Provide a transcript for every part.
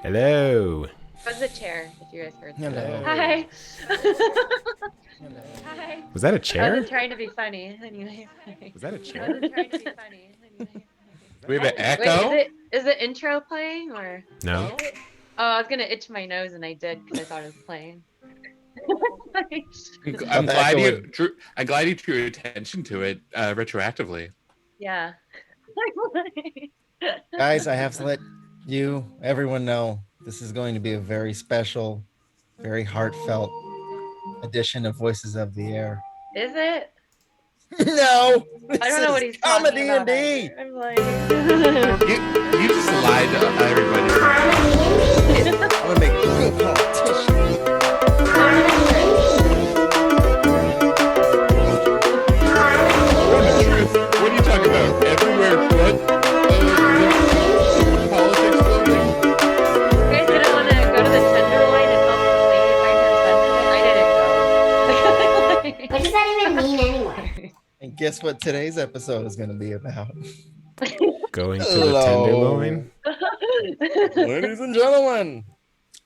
Hello. Was the chair, if you guys heard that. Hello. Hi. Hello. Hi. Was that a I chair? wasn't trying to be funny. Anyway. Was that a I chair? wasn't trying to be funny. Anyway. We have an Wait, echo? is the intro playing or? No. Oh, I was gonna itch my nose and I did because I thought it was playing. I'm the glad echo I'm glad you drew attention to it retroactively. Yeah. Guys, I have to let everyone know this is going to be a very special, very heartfelt edition of Voices of the Air. Is it? No, I don't know what he's talking comedy about. and D. I'm like, You just lied to everybody. I'm gonna make a good politician. What are you talking about? Everywhere but the politics building? You guys didn't want to go to the Tenderloin and help the lady find her son today? I didn't go. What does that even mean anyway? And guess what today's episode is going to be about? Going to the Hello. Tenderloin. Ladies and gentlemen,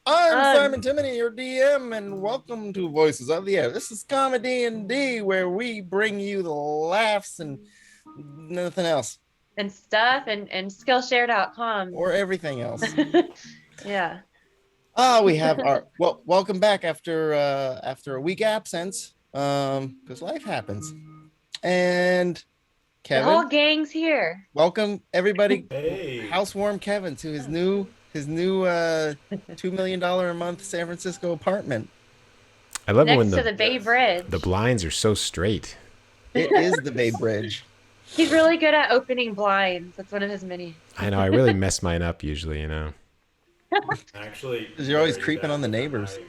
I'm Um, Simon Timoney, your DM, and welcome to Voices of the Air. This is Comedy and D, where we bring you the laughs and nothing else, and stuff and Skillshare.com. or everything else. Yeah. We have our welcome back after a week absence, because life happens. And The whole Kevin, gang's here. welcome everybody. Hey. Housewarm Kevin to his new $2 million a month San Francisco apartment. I love it when Next to the Bay Bridge. the blinds are so straight. It is the Bay Bridge. He's really good at opening blinds. That's one of his many. I know. I really mess mine up usually. Actually, 'Cause you're always very creeping bad on the with neighbors.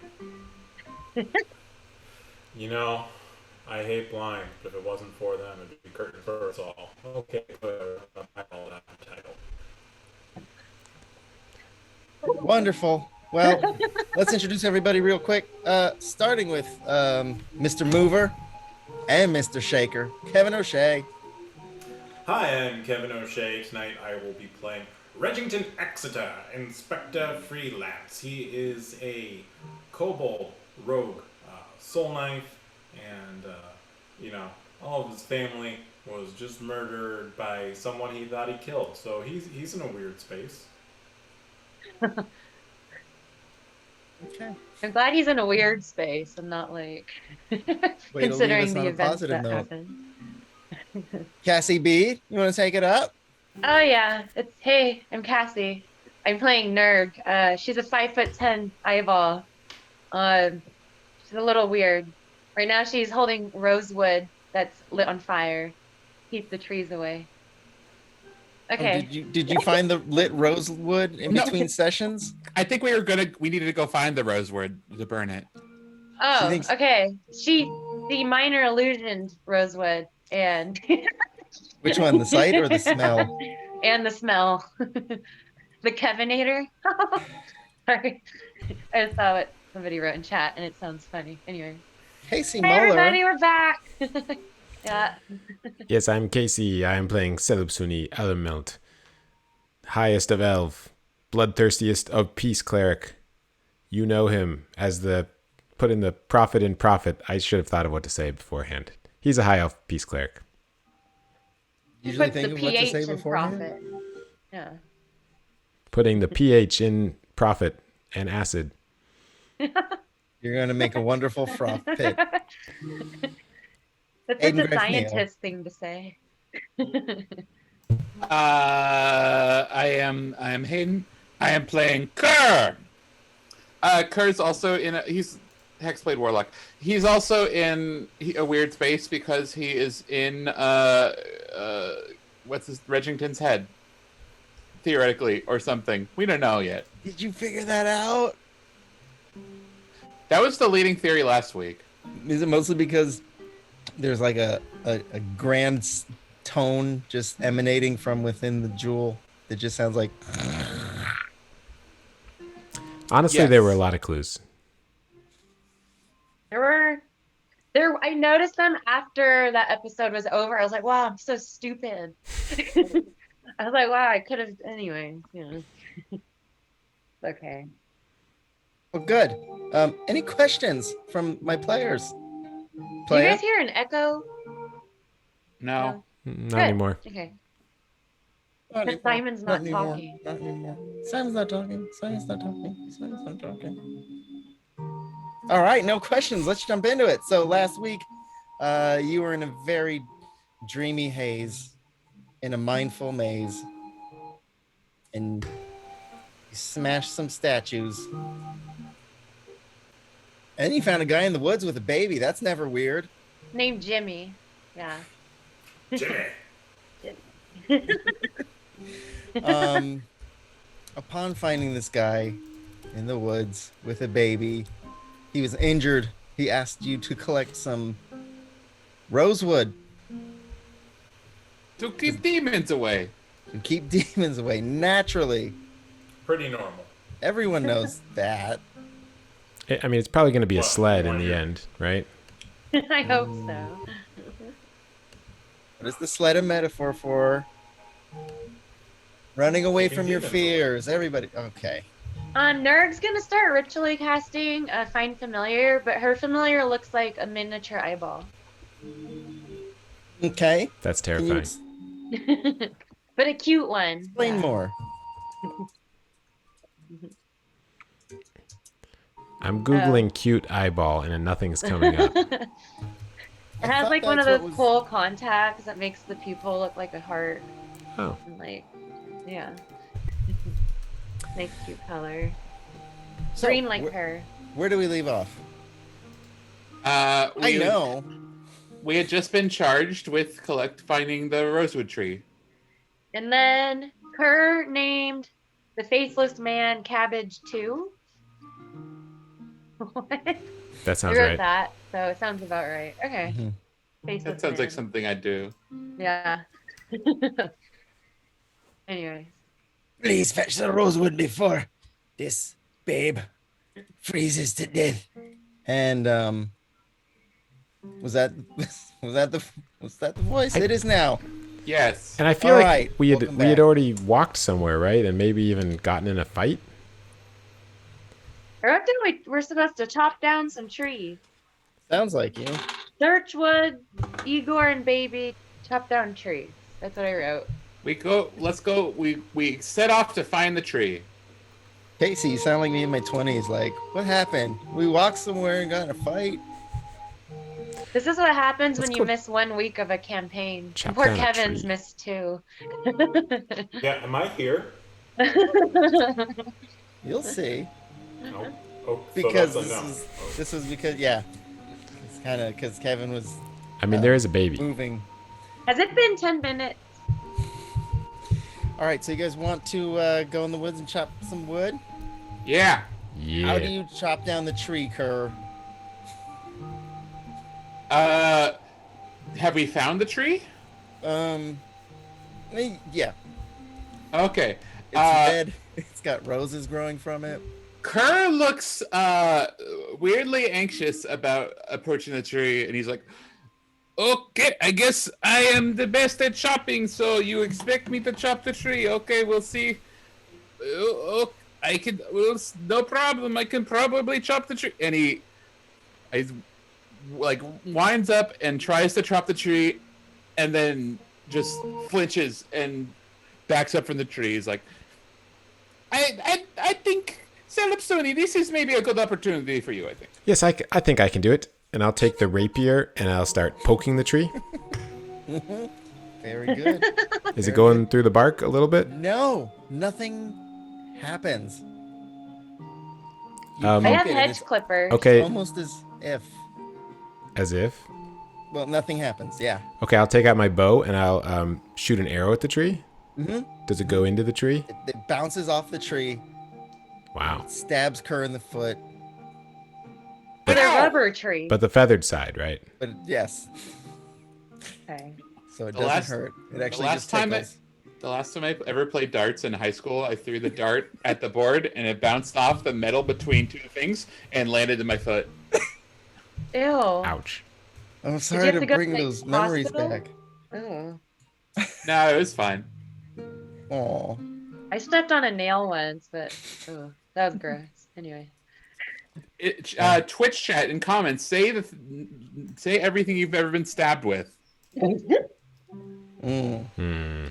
I hate blinds, but if it wasn't for them, it'd be curtain for us all. Okay, I call that title. Wonderful. Well, let's introduce everybody real quick. Starting with Mr. Mover and Mr. Shaker, Kevin O'Shea. Hi, I'm Kevin O'Shea. Tonight I will be playing Regington Exeter, Inspector Freelance. He is a kobold rogue, soul knife, and, all of his family was just murdered by someone he thought he killed. So he's in a weird space. Okay. I'm glad he's in a weird space and not like considering the events that happened. Cassie B, you want to take it up? Oh yeah, hey, I'm Cassie. I'm playing Nerg. She's a 5'10" eyeball. She's a little weird. Right now she's holding rosewood that's lit on fire. Keep the trees away. Okay. Oh, did you find the lit rosewood in No. between sessions? I think we needed to go find the rosewood to burn it. Oh, thinks- okay. the minor illusioned rosewood and Which one, the sight or the smell? and the smell. The Kevinator. Sorry. I just saw what somebody wrote in chat and it sounds funny. Anyway. Casey Hey Muller. everybody, we're back. Yeah. Yes, I'm Casey. I am playing Selubsuni Element, highest of elf, bloodthirstiest of peace cleric. You know him as the put in the prophet in prophet. I should have thought of what to say beforehand. He's a high elf peace cleric. Usually Puts the think of what to say PH in beforehand. profit. Yeah. Putting the pH in prophet and acid. You're going to make a wonderful froth pit. That's Aiden such a Griffney. scientist thing to say. I am Hayden. I am playing Kerr. Kerr's also he's Hexblade Warlock. He's also in a weird space because he is in what's his Regington's head, theoretically, or something. We don't know yet. Did you figure that out? That was the leading theory last week. Is it mostly because there's like a grand tone just emanating from within the jewel that just sounds like... Honestly, Yes. there were a lot of clues. I noticed them after that episode was over. I was like, wow, I'm so stupid. I was like, wow, I could have anyway. Okay. Well, good. Any questions from my players? Do you Player? guys hear an echo? No. Not Good. anymore. Okay. Not Because anymore. Simon's not anymore. talking. Not anymore. Simon's not talking. Simon's not talking. Simon's not talking. All right, no questions. Let's jump into it. So last week, you were in a very dreamy haze, in a mindful maze, and you smashed some statues. And then you found a guy in the woods with a baby. That's never weird. Named Jimmy. Yeah. Jimmy. Upon finding this guy in the woods with a baby, he was injured. He asked you to collect some rosewood To keep demons away. to keep demons away naturally. Pretty normal. Everyone knows that. I mean, it's probably going to be a Well, sled in wonder. the end, right? I hope so. What is the sled a metaphor for? Running away Keeping from your demons away. fears. Everybody. Okay. Nerg's gonna start ritually casting Find Familiar, but her familiar looks like a miniature eyeball. Okay. That's Can you terrifying. But a cute one. explain Yeah. more? I'm Googling cute eyeball and nothing's coming up. It I has thought like one of that's those what was- cool contacts that makes the pupil look like a heart. Oh. And like, yeah. Nice cute color. So, Green like wh- her. Where do we leave off? I I know. We had just been charged with finding the rosewood tree. And then Kerr named the faceless man Cabbage 2. What? That I sounds wrote right. that, so it sounds about right. Okay. Mhm. Faceless That sounds like man. something I'd do. Yeah. Anyways. Please fetch the rosewood before this babe freezes to death. And was that the voice? It is now. Yes. And I feel All like right, we welcome had back. already walked somewhere, right? And maybe even gotten in a fight. I reckon we're supposed to chop down some trees. Sounds like you. Birchwood, Igor and baby chop down trees. That's what I wrote. Let's go. We set off to find the tree. Casey, you sound like me in my 20s. Like, what happened? We walked somewhere and got in a fight. This is what happens Let's when go you miss 1 week of a campaign. chop Poor down a Kevin's tree. missed 2. Yeah, am I here? You'll see. No. Oh, Because so that's a no. this was because it's kind of because Kevin was I mean, there is a baby. moving. Has it been 10 minutes? All right, so you guys want to go in the woods and chop some wood? Yeah. How do Yeah. you chop down the tree, Kerr? Have we found the tree? Yeah, Okay. it's red. It's got roses growing from it. Kerr looks weirdly anxious about approaching the tree, and he's like, "Okay, I guess I am the best at chopping, so you expect me to chop the tree? Okay, we'll see. I can. Well, no problem. I can probably chop the tree." And he like winds up and tries to chop the tree, and then just flinches and backs up from the tree. He's like, I think, Celipsoni, this is maybe a good opportunity for you, I think. Yes, I think I can do it. And I'll take the rapier and I'll start poking the tree. Very good. Is it going through the bark a little bit? No, nothing happens. You Um, I poke have it and hedge it's clippers. Okay, almost as if. as if. Well, nothing happens. Yeah. Okay, I'll take out my bow and I'll shoot an arrow at the tree. Mm-hmm. Does it go into the tree? It bounces off the tree, Wow. stabs Kerr in the foot. With a Ow! rubber tree. But the feathered side, right? But yes, Okay. so it The doesn't last- hurt. It actually last just time tickles. The last time I ever played darts in high school, I threw the dart at the board, and it bounced off the metal between two things and landed in my foot. Ew. Ouch. I'm you sorry have to to go to, bring like, those memories hospital? back. Ew. No, it was fine. Oh, I stepped on a nail once, but oh, that was gross. Anyway. Twitch chat and comments, say everything you've ever been stabbed with.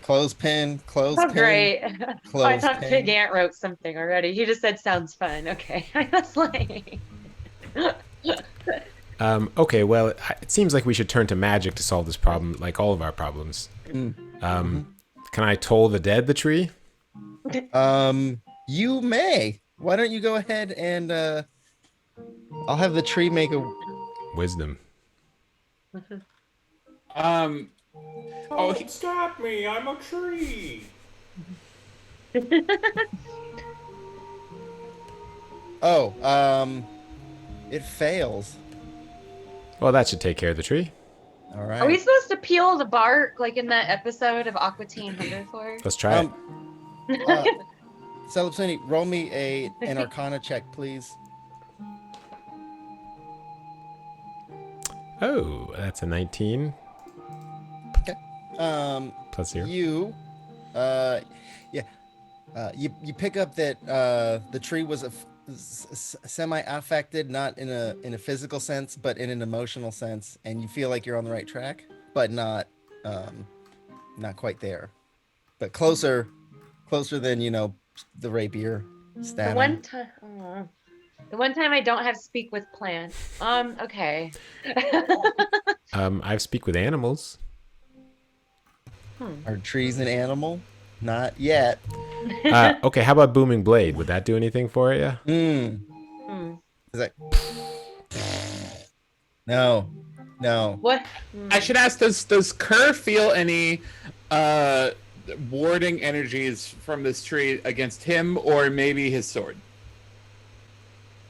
Clothespin, Oh, clothespin, great. Oh, I thought Big clothespin. Ant wrote something already. He just said sounds fun. Okay. I was like, Okay, well, it seems like we should turn to magic to solve this problem, like all of our problems. Can I toll the dead the tree? You may. Why don't you go ahead and I'll have the tree make a Wisdom. Don't stop me! I'm a tree! it fails. Well, that should take care of the tree. All right. are we supposed to peel the bark like in that episode of Aqua Teen Hunger Force? Let's try it. Celipsini, roll me an Arcana check, please. Oh, that's a 19 plus 0. You pick up that the tree was semi-affected, not in a physical sense, but in an emotional sense, and you feel like you're on the right track, but not quite there, but closer than the rapier The stabbing. one time I don't have speak with plants. Okay. I speak with animals. Are trees an animal? Not yet. Okay, how about booming blade? Would that do anything for you? Is that? No. What? I should ask, does Kerr feel any warding energies from this tree against him, or maybe his sword?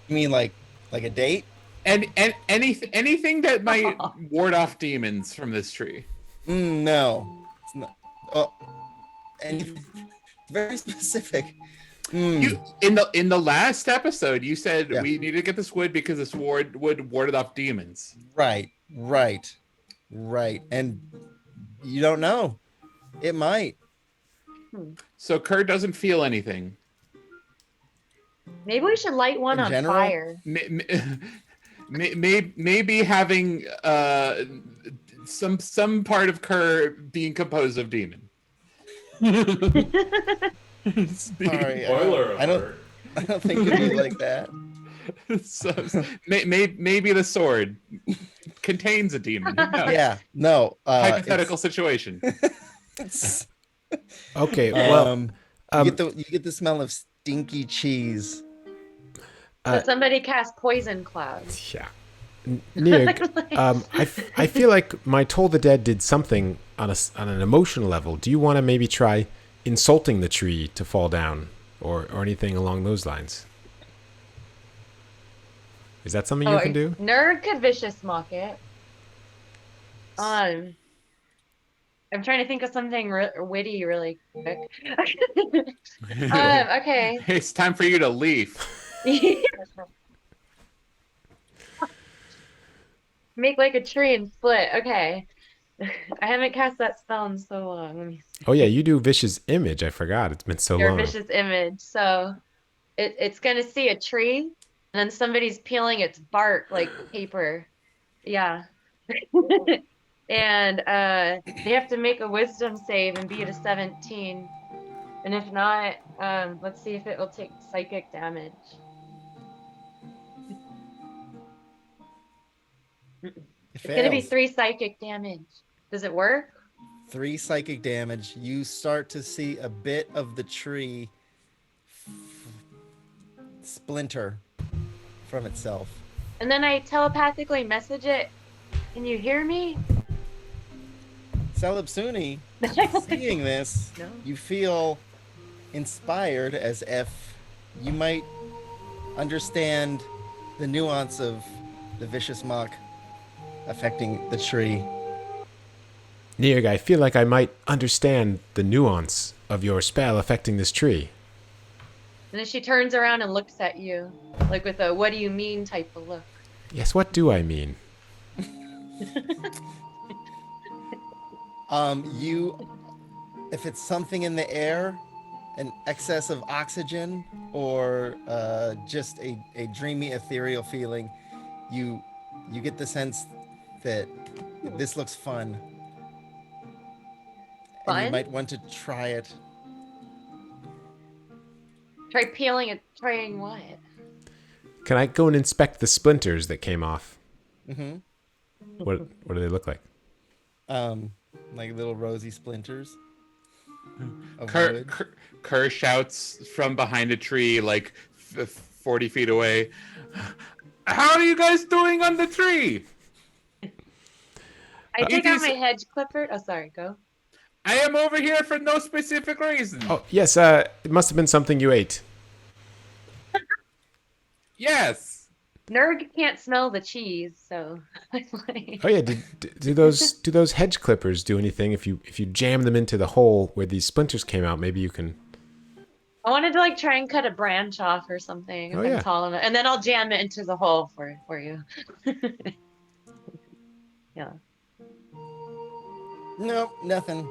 You mean like a date? And anything that might ward off demons from this tree? No. It's not. Oh, anything very specific. You in the last episode, you said Yeah. we need to get this wood because this wood warded off demons. Right. And you don't know. It might. So Kerr doesn't feel anything. Maybe we should light one In on general? fire. Maybe having some part of Kerr being composed of demon. Sorry. Spoiler I alert. don't think it'd be like that. So, maybe the sword contains a demon. Who knows? Yeah. No. Hypothetical situation. Okay, well, you get the smell of stinky cheese. So somebody cast poison cloud. yeah. Nirg, I feel like my Toll the Dead did something on an emotional level. Do you want to maybe try insulting the tree to fall down, or anything along those lines? Is that something you can do? Nerd could vicious mock it. I'm trying to think of something witty really quick. Okay. It's time for you to leave. Make like a tree and split. Okay. I haven't cast that spell in so long. Let me see. Oh yeah, you do Vicious Image. I forgot. It's been so Your long. vicious image. So it's gonna see a tree and then somebody's peeling its bark like paper. Yeah. And they have to make a wisdom save and be at a 17. And if not, let's see if it will take psychic damage. It's gonna be 3 psychic damage. Does it work? 3 psychic damage. You start to see a bit of the tree splinter from itself. And then I telepathically message it. Can you hear me? Celipsuni, seeing this, No. you feel inspired, as if you might understand the nuance of the vicious mock affecting the tree. Nirg, I feel like I might understand the nuance of your spell affecting this tree. And then she turns around and looks at you, like with a "what do you mean" type of look. Yes, what do I mean? If it's something in the air, an excess of oxygen or just a dreamy ethereal feeling, you get the sense that this looks fun and you Fun? might want to try it. Try peeling it. Trying what? Can I go and inspect the splinters that came off? Mm-hmm. What do they look like? Like little rosy splinters of Kerr, wood. Kerr shouts from behind a tree, like 40 feet away. How are you guys doing on the tree? I take it out is- my hedge clipper. Oh, sorry. Go. I am over here for no specific reason. Oh, yes, it must have been something you ate. Yes. Nurg can't smell the cheese, so I'm like, Oh yeah, do those hedge clippers do anything? If you jam them into the hole where these splinters came out, maybe you can. I wanted to like try and cut a branch off or something if Oh, I'm yeah. tall enough, and then I'll jam it into the hole for you. Yeah. Nope, nothing.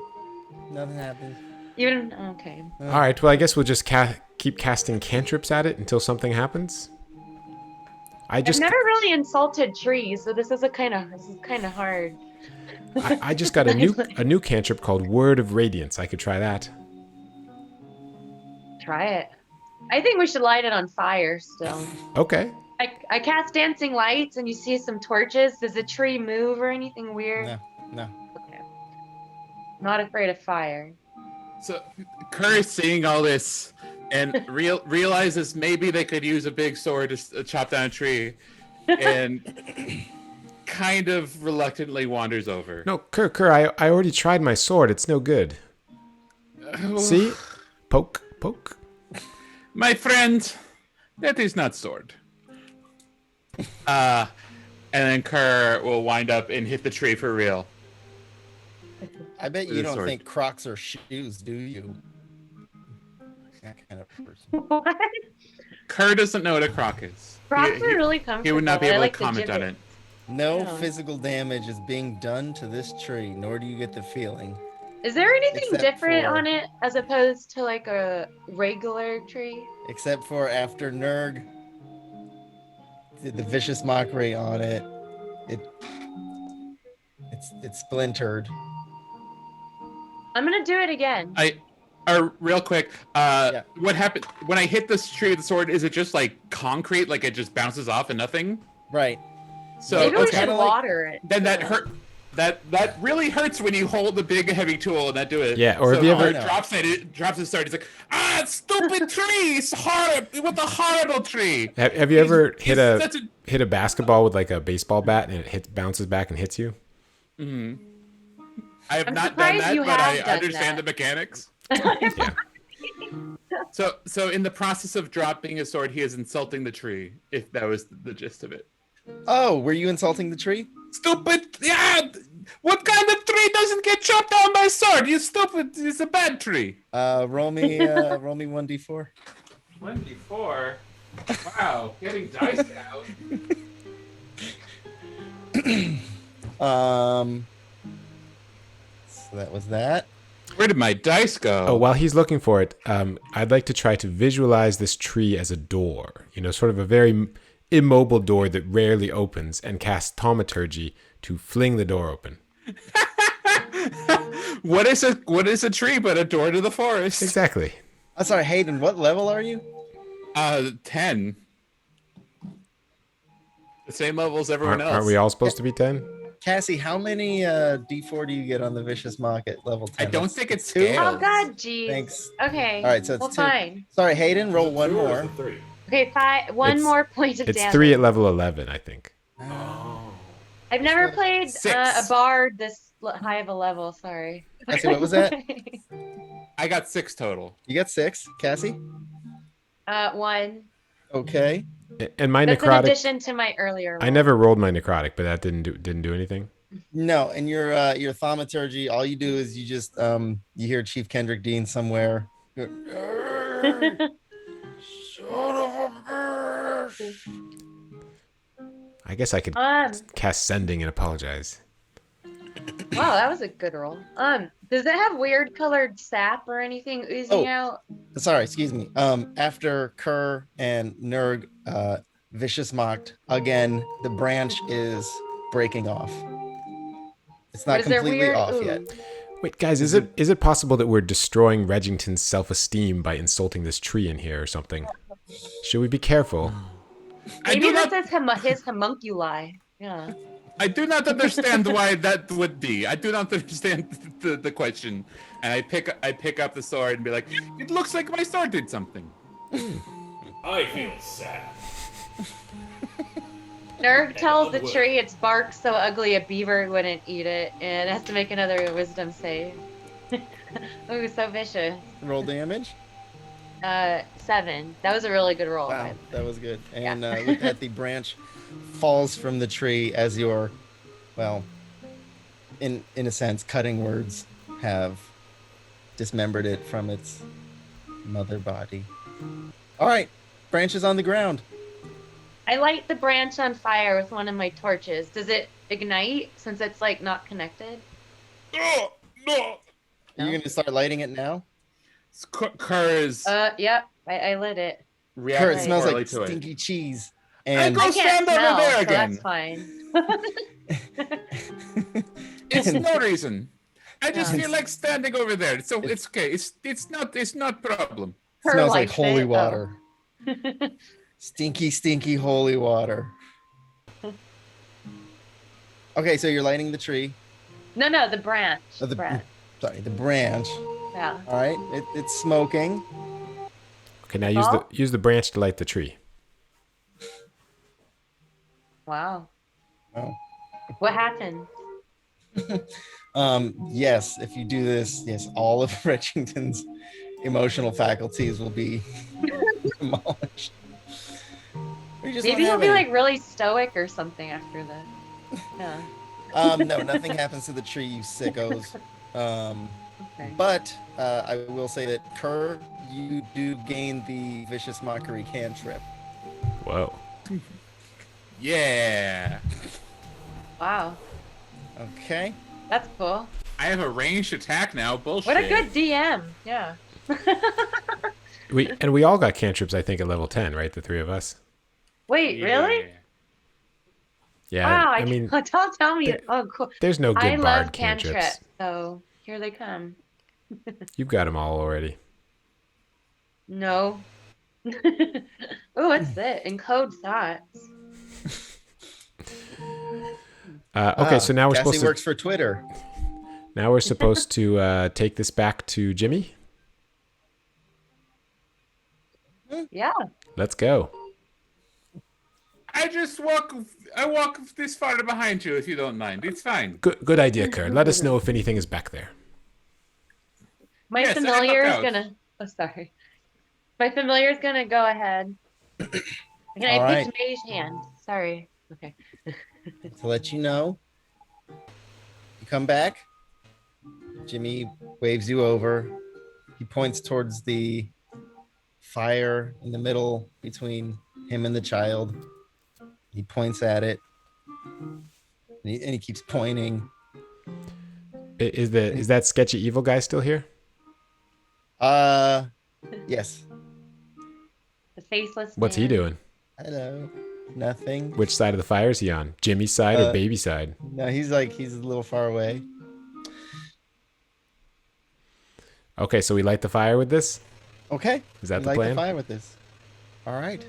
Nothing happened. Even okay. All right, well I guess we'll just keep casting cantrips at it until something happens. I've never really insulted trees, so this is kind of hard. I just got a new cantrip called Word of Radiance. I could try that. Try it. I think we should light it on fire still. Okay. I cast dancing lights and you see some torches. Does the tree move or anything weird? No. Okay. Not afraid of fire. So Kerr is seeing all this and realizes maybe they could use a big sword to chop down a tree, and kind of reluctantly wanders over. No, Kerr, I already tried my sword. It's no good. See? Poke. My friend, that is not sword. And then Kerr will wind up and hit the tree for real. I bet With you a don't sword. think Crocs are shoes, do you? That kind of person. What? Kerr doesn't know what a croc is. Crocs He- are he- really comfortable. He would not be I able like to the comment on gibbet. it. No Yeah. physical damage is being done to this tree, nor do you get the feeling. Is there anything Except different for- on it as opposed to like a regular tree? Except for after Nurg did the vicious mockery on it, it's splintered. I'm gonna do it again. Real quick, Yeah. what happened when I hit this tree with the sword? Is it just like concrete, like it just bounces off and nothing? Right. So Maybe we okay, should Kinda like- water it. then that hurt. That really hurts when you hold the big heavy tool and not do it. Yeah, or so have you ever- Kerr drops his sword. He's like, stupid tree! It's horrible. What a horrible tree! Have you ever hit such a basketball with like a baseball bat and it bounces back and hits you? I have I'm not done surprised that, you but I have done understand that. the mechanics. Yeah. So in the process of dropping his sword, he is insulting the tree. If that was the gist of it. Oh, were you insulting the tree? Stupid! Yeah. What kind of tree doesn't get chopped down by sword? You stupid! It's a bad tree. Roll me 1d4. 24. Wow, getting dice out. So that was that. Where did my dice go? Oh, while he's looking for it, I'd like to try to visualize this tree as a door. You know, sort of a very immobile door that rarely opens, and cast thaumaturgy to fling the door open. What is a tree but a door to the forest? Exactly. I'm sorry, Hayden, what level are you? 10. The same level as everyone else. Aren't we all supposed to be 10? Cassie, how many d4 do you get on the vicious mock at level 10? I don't think it's two. scaled. Oh God, geez. Thanks. Okay. All right, so it's well, 2. fine. Sorry, Hayden, roll one Two or is more. it three? Okay, one It's- more point of It's damage. 3 at level 11, I think. Oh. I've never played a 6. bard this high of a level. Sorry. Cassie, what was that? I got 6 total. You got 6, Cassie? 1. Okay. And my That's in necrotic, addition to my earlier. I roll. never rolled my necrotic, but that didn't do anything. No, and your thaumaturgy, all you do is you just you hear Chief Kendrick Dean somewhere. I guess I could Wow, cast sending and apologize. that was a good roll. Does it have weird colored sap or anything oozing Oh. out? Sorry, excuse me. After Kerr and Nurg vicious mocked again, the branch is breaking off. It's What not is their completely weird? off Ooh. yet. Wait, guys, is it possible that we're destroying Regington's self-esteem by insulting this tree in here or something? Should we be careful? Maybe this is his homunculi. Yeah. I do not understand why that would be. I do not understand the question. And I pick up the sword and be like, it looks like my sword did something. I feel sad. Nerg tells the onward. tree its bark so ugly a beaver wouldn't eat it, and has to make another wisdom save. Ooh, so vicious. Roll damage. 7. That was a really good roll. Wow, that was good. And Yeah. with that, the branch falls from the tree as your, well, in a sense, cutting words have dismembered it from its mother body. All right, branch is on the ground. I light the branch on fire with one of my torches. Does it ignite since it's like not connected? Oh, no. Are you going to start lighting it now? Kerr's Yep. I lit it. Kurt, reacting it smells poorly like to stinky it. cheese. I And go I can't stand over smell, there so again. that's fine. It's no reason. I just Yeah. feel like standing over there. So it's okay. It's not problem. Her smells like likes holy it. water. Oh. Stinky, stinky holy water. Okay, so you're lighting the tree. No, the branch. Oh, the branch. Sorry, the branch. Yeah. All right, it's smoking. Okay, now use the branch to light the tree. Wow. Oh. What happened? Yes, if you do this, yes, all of Regington's emotional faculties will be demolished. We just Maybe don't he'll have be any. like really stoic or something after this. Yeah. No, nothing happens to the tree, you sickos. Okay. But I will say that Kerr, you do gain the vicious mockery cantrip. Whoa. Yeah. Wow. Okay. That's cool. I have a ranged attack now. Bullshit. What a good DM. Yeah. We all got cantrips, I think, at level 10, right? The three of us. Wait, really? Yeah. Wow. I mean, don't tell me. there- Oh, cool. there's no good I bard love cantrips. cantrips, so here they come. You've got them all already. No. Oh, what's this? Encode thoughts. Okay, so now we're Cassie supposed to works for Twitter. take this back to Jimmy. Yeah. Let's go. I just walk this far behind you if you don't mind. It's fine. Good idea, Kurt. Let us know if anything is back there. My Yes, I familiar look is out. gonna. Oh, sorry. My familiar is gonna go ahead. Can I All pick right. mage hand? Sorry. Okay. To let you know, you come back. Jimmy waves you over. He points towards the fire in the middle between him and the child. He points at it, and he keeps pointing. Is that sketchy evil guy still here? Yes. The faceless. What's he man. doing? Hello. Nothing. Which side of the fire is he on? Jimmy's side or baby's side? No, he's a little far away. Okay, so we light the fire with this? Okay. Is that We the light plan? the fire with this. All right.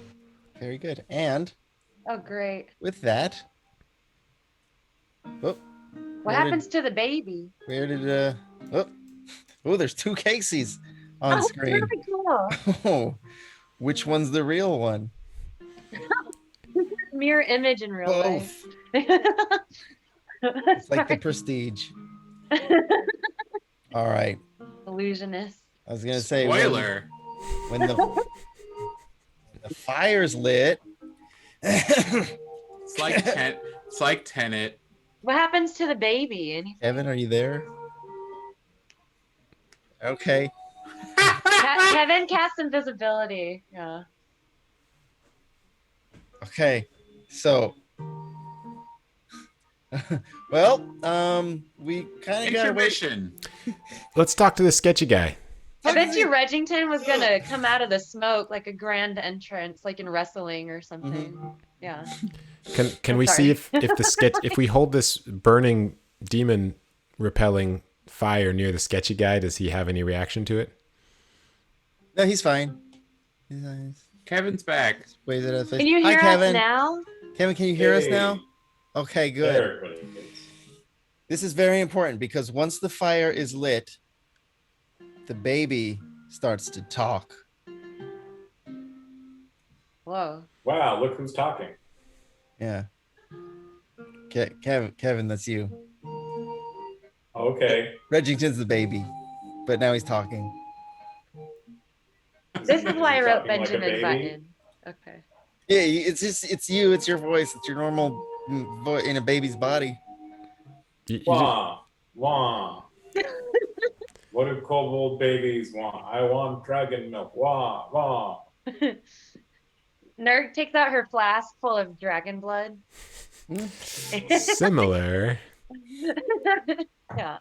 Very good. And Oh, great. with that, What Where happens to the baby? where did oh, there's two Caseys on Oh, screen. very cool. Oh, which one's the real one? Mirror image in real life. Both. It's like the Prestige. All right. Illusionist. I was gonna say Spoiler. when the fire's lit. It's like It's like Tenet. What happens to the baby? Anything? Kevin, are you there? Okay. Kevin casts invisibility. Yeah. Okay. So well, we kind of got to wait. Intermission. Let's talk to the sketchy guy. I bet you Regington was gonna come out of the smoke like a grand entrance, like in wrestling or something. Yeah. Can I'm we see sorry. if we hold this burning demon repelling fire near the sketchy guy, does he have any reaction to it? No, he's fine. He's nice. Kevin's back. Waves it at his face. Can you Hi, hear us Kevin. now? Kevin, can you hear us Hey. now? Okay, good. There everybody is. This is very important because once the fire is lit, the baby starts to talk. Whoa. Wow, look who's talking. Yeah. Kevin, that's you. Okay. Regington's the baby, but now he's talking. This is why I wrote Talking like a Benjamin baby? Button. Okay. Yeah, it's you. It's your voice. It's your normal voice in a baby's body. Wah, wah. What do kobold babies want? I want dragon milk. Wah, wah. Nerd takes out her flask full of dragon blood. Similar. Yeah.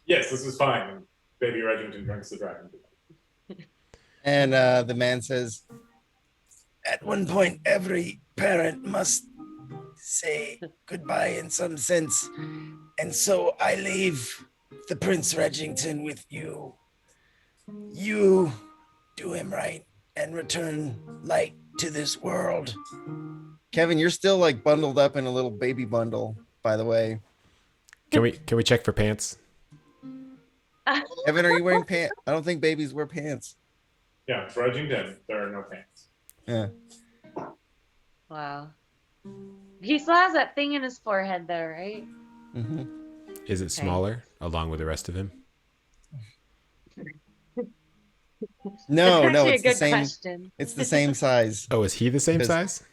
Yes, this is fine. Baby Regington drinks the dragon milk. And the man says, at one point, every parent must say goodbye in some sense. And so I leave the Prince Regington with you. You do him right and return light to this world. Kevin, you're still like bundled up in a little baby bundle, by the way. Can we check for pants? Kevin, are you wearing pants? I don't think babies wear pants. Yeah, it's Regington. There are no pants. Yeah. Wow. He still has that thing in his forehead though, right? Mm-hmm. Is it smaller along with the rest of him? No, That's no, actually it's a the good same. question. It's the same size. Oh, is he the same Because- size?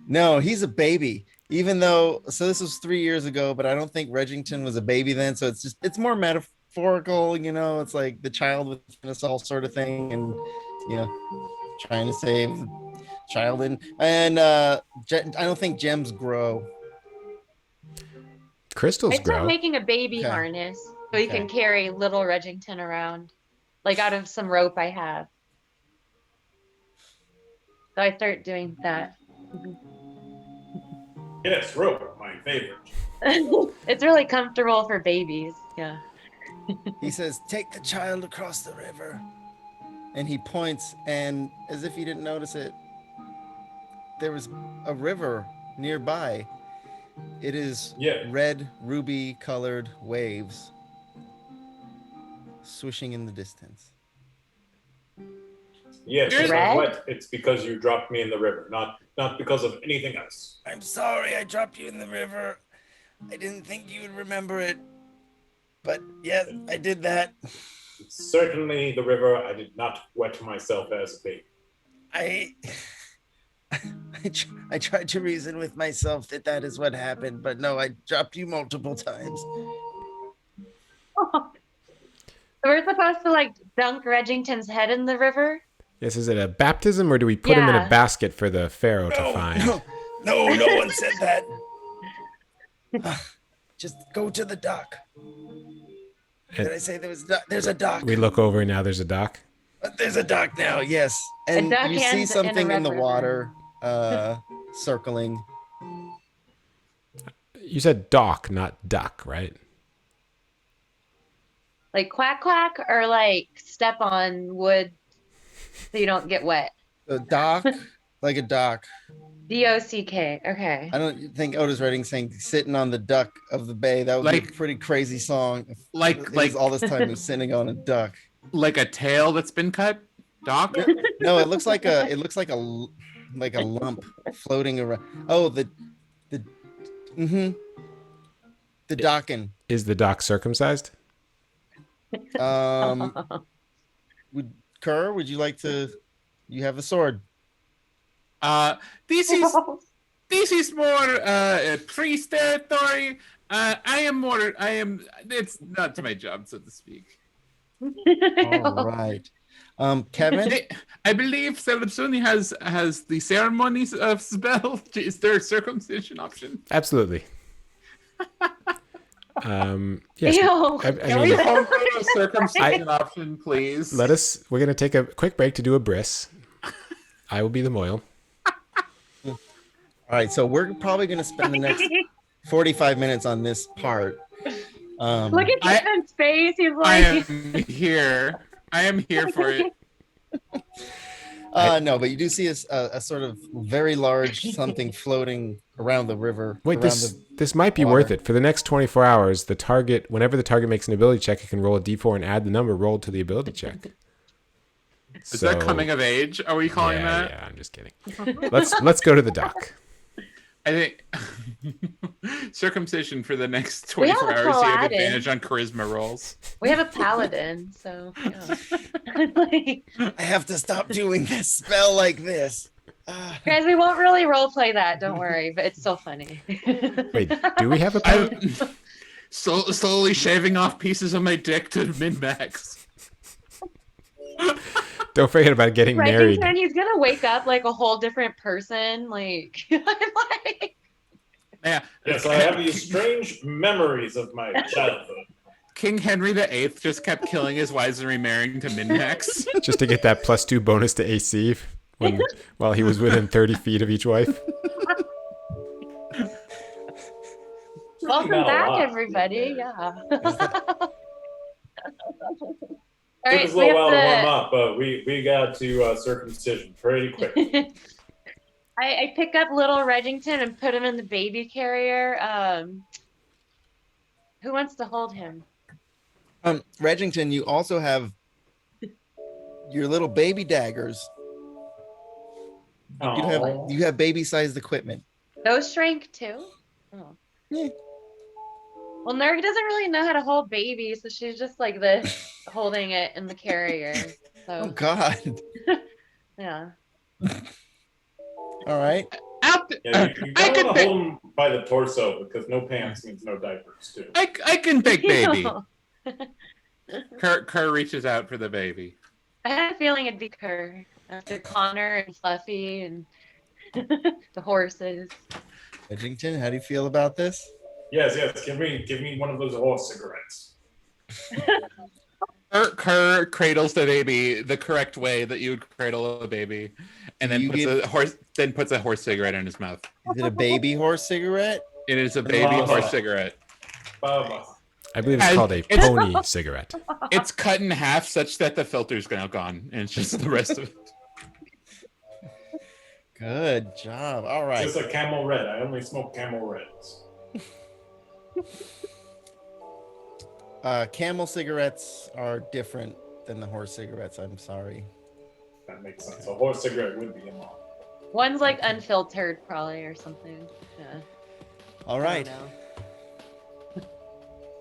No, he's a baby. Even though, so this was 3 years ago, but I don't think Regington was a baby then. So it's more metaphorical, you know. It's like the child within us all sort of thing, and you know, trying to save the child. And I don't think gems grow. Crystals I start grow. making a baby Okay. harness so you Okay. can carry little Regington around, like out of some rope I have. So I start doing that. Yes, rope, my favorite. It's really comfortable for babies. Yeah. He says, "Take the child across the river," and he points, and as if he didn't notice it, there was a river nearby. It is Yeah. red ruby colored waves swishing in the distance. Yes, Red? if I'm wet, it's because you dropped me in the river, not because of anything else. I'm sorry I dropped you in the river. I didn't think you would remember it. But yes, I did that. Certainly the river, I did not wet myself as a baby. I I tried to reason with myself that that is what happened, but no, I dropped you multiple times. So we're supposed to like dunk Regington's head in the river? Yes, is it a baptism or do we put him in a Yeah. basket for the pharaoh to find? No one said that. Just go to the dock. Did I say there's a dock? We look over and now there's a dock. There's a dock now, yes. And duck you and see in a something in the red water circling. You said dock, not duck, right? Like quack quack or like step on wood so you don't get wet? A dock, like a dock. DOCK. Okay. I don't think Otis Redding saying sitting on the duck of the bay. That would be a Like- pretty crazy song. If Like it like was all this time he was sitting on a duck. like a tail that's been cut. Doc. No, it looks like a lump floating around. Oh, the docking. Is the dock circumcised? Would you like to? You have a sword. This is more priest territory. It's not my job, so to speak. All right. Kevin, I believe Celebsuni has the ceremonies of spell. Is there a circumcision option? Absolutely. Yes. Ew. I Can we mean, homebrew a circumcision option, please? we're going to take a quick break to do a bris. I will be the Moyle. All right, so we're probably going to spend the next 45 minutes on this part. Look at Kevin's face. He's I like, am here. I am here for it. No, but you do see a sort of very large something floating around the river. Wait, around this might be water. worth it. For the next 24 hours, the target, whenever the target makes an ability check, it can roll a d4 and add the number rolled to the ability check. Is that coming of age? Are we calling that? Yeah, I'm just kidding. Let's go to the dock. I think circumcision for the next We have 24 a hours. You have Paladin. advantage on charisma rolls. we have a paladin, so yeah. Like, I have to stop doing this spell like this. guys, we won't really role play that. Don't worry, but it's still funny. Wait, do we have a paladin? I'm slowly shaving off pieces of my dick to min-max. Don't forget about getting married. Reggington, he's gonna wake up like a whole different person. Like, I'm like, Yeah. Yes, I have these strange memories of my childhood. King Henry VIII just kept killing his wives and remarrying to min-max. Just to get that +2 bonus to AC while he was within 30 feet of each wife. welcome Not a back, lot. everybody. Yeah. All Took right, us a we little while to warm have up, but we got to circumcision pretty quick. to. I pick up little Reggington and put him in the baby carrier. Who wants to hold him? Reggington, you also have your little baby daggers. Aw. You have baby-sized equipment. Those shrank too. Oh. Yeah. Well, Nerg doesn't really know how to hold babies, so she's just like this, holding it in the carrier. Oh So God! yeah. All right. Yeah, you I gotta can wanna pick. hold him by the torso because no pants means no diapers too. I can pick baby. Ew. Kerr reaches out for the baby. I had a feeling it'd be Kerr after Connor and Fluffy and the horses. Reggington, how do you feel about this? Yes, give me one of those horse cigarettes. Kerr cradles the baby the correct way that you would cradle a baby, and then You puts a horse cigarette in his mouth. Is it a baby horse cigarette? It is a baby Baba. horse cigarette. Baba. I believe it's And called a pony cigarette. It's cut in half such that the filter's now gone, and it's just the rest of it. Good job. All right. Just a Camel Red. I only smoke Camel Reds. Camel cigarettes are different than the horse cigarettes. I'm sorry. That makes sense. A horse cigarette would be a mom. One's like unfiltered, probably, or something. Yeah. All I right. don't know.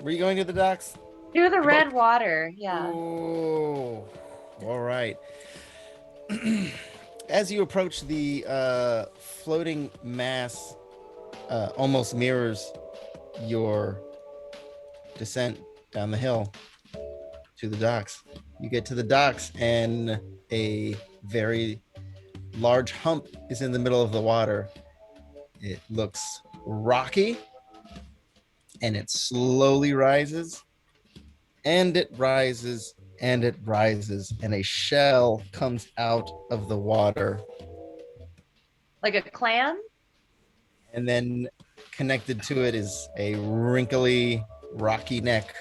Were you going to the docks? Through the red water. Yeah. Oh, all right. As you approach the floating mass, almost mirrors your descent down the hill to the docks. You get to the docks, and a very large hump is in the middle of the water. It looks rocky, and it slowly rises, and it rises, and it rises, and a shell comes out of the water. Like a clam? And then connected to it is a wrinkly, rocky neck.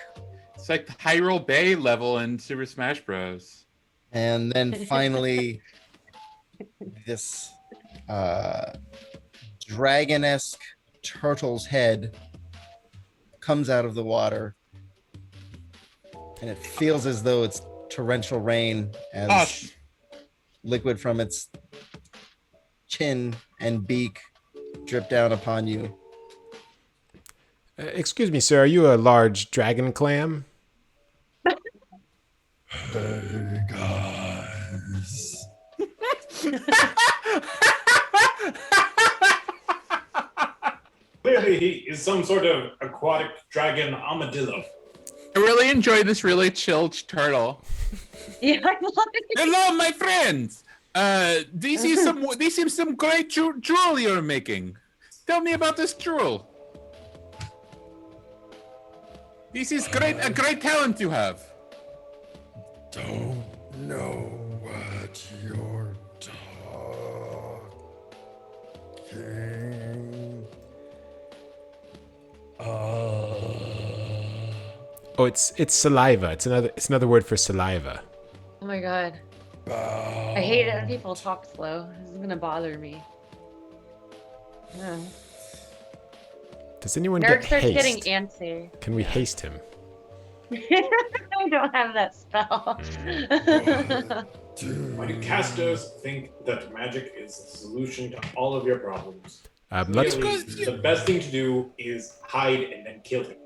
It's like the Hyrule Bay level in Super Smash Bros. And then finally, this dragon-esque turtle's head comes out of the water. And it feels as though it's torrential rain as Hush. liquid from its chin and beak drip down upon you. Excuse me, sir. Are you a large dragon clam? Hey, guys. Clearly, he is some sort of aquatic dragon armadillo. I really enjoyed this really chill turtle. Yeah. I love it. Hello, my friends. This is some great jewel you're making. Tell me about this jewel. This is a great talent you have. Don't know what you're talking. Oh, it's saliva. It's another word for saliva. Oh my god. I hate it when people talk slow. This is gonna bother me. Yeah. Does anyone Nerd get starts getting haste? antsy. Can we haste him? I don't have that spell. Why do casters think that magic is the solution to all of your problems? Let's Really, the best thing to do is hide and then kill him.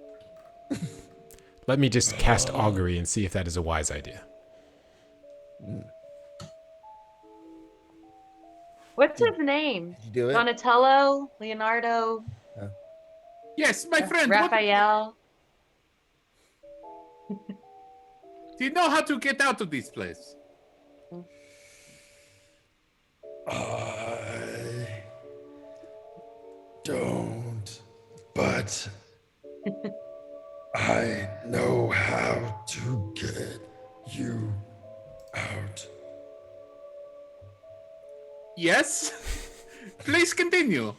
let me just cast augury and see if that is a wise idea. What's his name? Did you do it? Donatello? Leonardo? Yes, my friend. Raphael? Do you know how to get out of this place? I don't, but I know how to get you out. Yes. Please continue.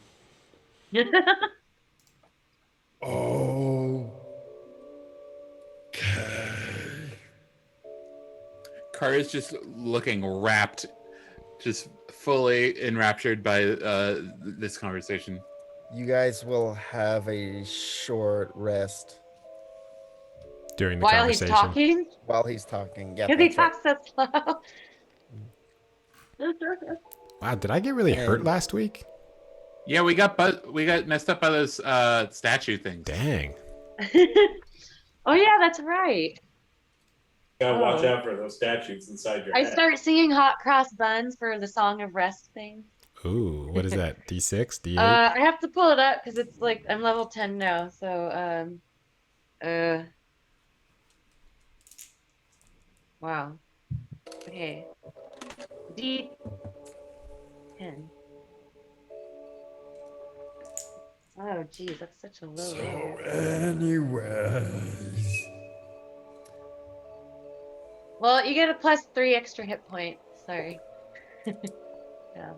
Okay. Car is just looking rapt, just fully enraptured by this conversation. You guys will have a short rest During the While he's conversation. talking? while he's talking. Yeah, Because he that's right. talks so slow. Wow, did I get really hurt And- last week? Yeah, we got messed up by those statue things. Dang. Oh yeah, that's right. Gotta watch Oh. out for those statues inside your I head. start singing Hot Cross Buns for the Song of Rest thing. Ooh, what is that? D6? D8? I have to pull it up because it's like I'm level 10 now, so wow. Okay. D 10. Oh geez, that's such a low So, roll. anyways, Well, you get a +3 extra hit point. Sorry. Yeah.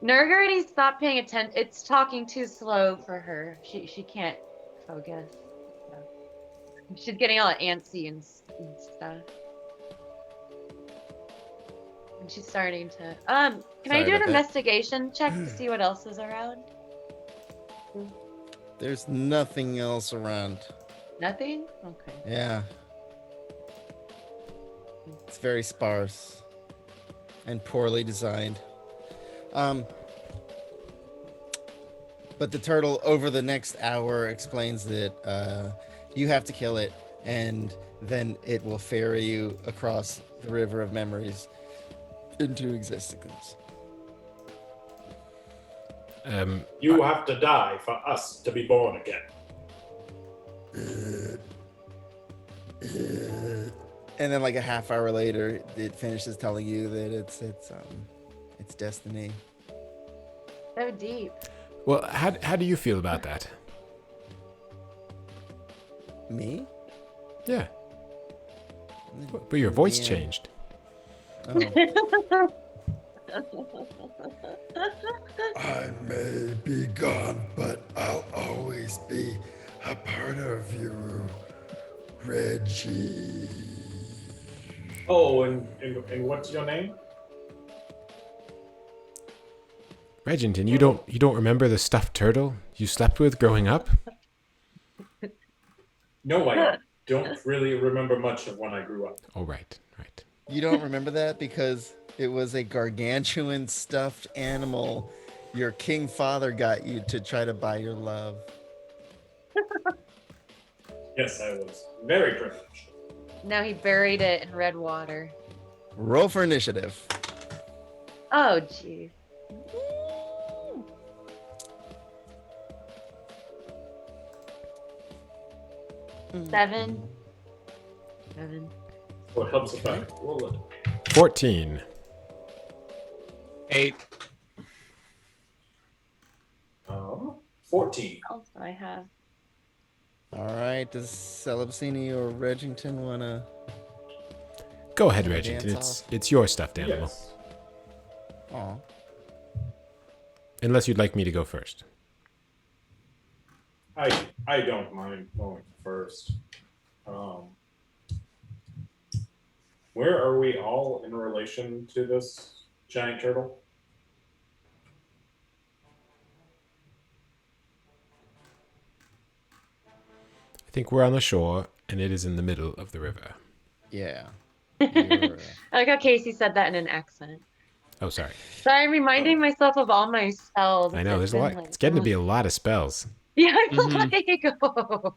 Nerg already stopped paying attention. It's talking too slow for her. She can't focus. So. She's getting all antsy and stuff. And she's starting to. Can I Sorry do an about that. investigation check to see what else is around? There's nothing else around. Nothing? Okay. Yeah. It's very sparse and poorly designed. But the turtle over the next hour explains that you have to kill it, and then it will ferry you across the river of memories into existence. You have to die for us to be born again. And then, like a half hour later, it finishes telling you that it's destiny. So deep. Well, how do you feel about that? Me? Yeah. But your voice Yeah. changed. Oh. I may be gone, but I'll always be a part of you, Reggie. Oh, and what's your name? Reginton, you don't remember the stuffed turtle you slept with growing up? No, I don't really remember much of when I grew up. Oh, right. You don't remember that because it was a gargantuan stuffed animal your king father got you to try to buy your love. Yes, I was very privileged. Now he buried it in red water. Roll for initiative. Oh, geez. Seven. So it helps if I roll it. 14. 8. 14. Also, I have. All right. Does Celebsini or Regington want to? Go ahead, Wanna Regington. dance It's your stuffed animal. Yes. Oh, Unless you'd like me to go first. I don't mind going first. Where are we all in relation to this giant turtle? I think we're on the shore, and it is in the middle of the river. yeah. I like how Casey said that in an accent. Oh, sorry. Sorry, I'm reminding myself of all my spells. I know, there's a been lot. like, It's getting to ugh. be a lot of spells. Yeah, I'm Mhm. like, oh.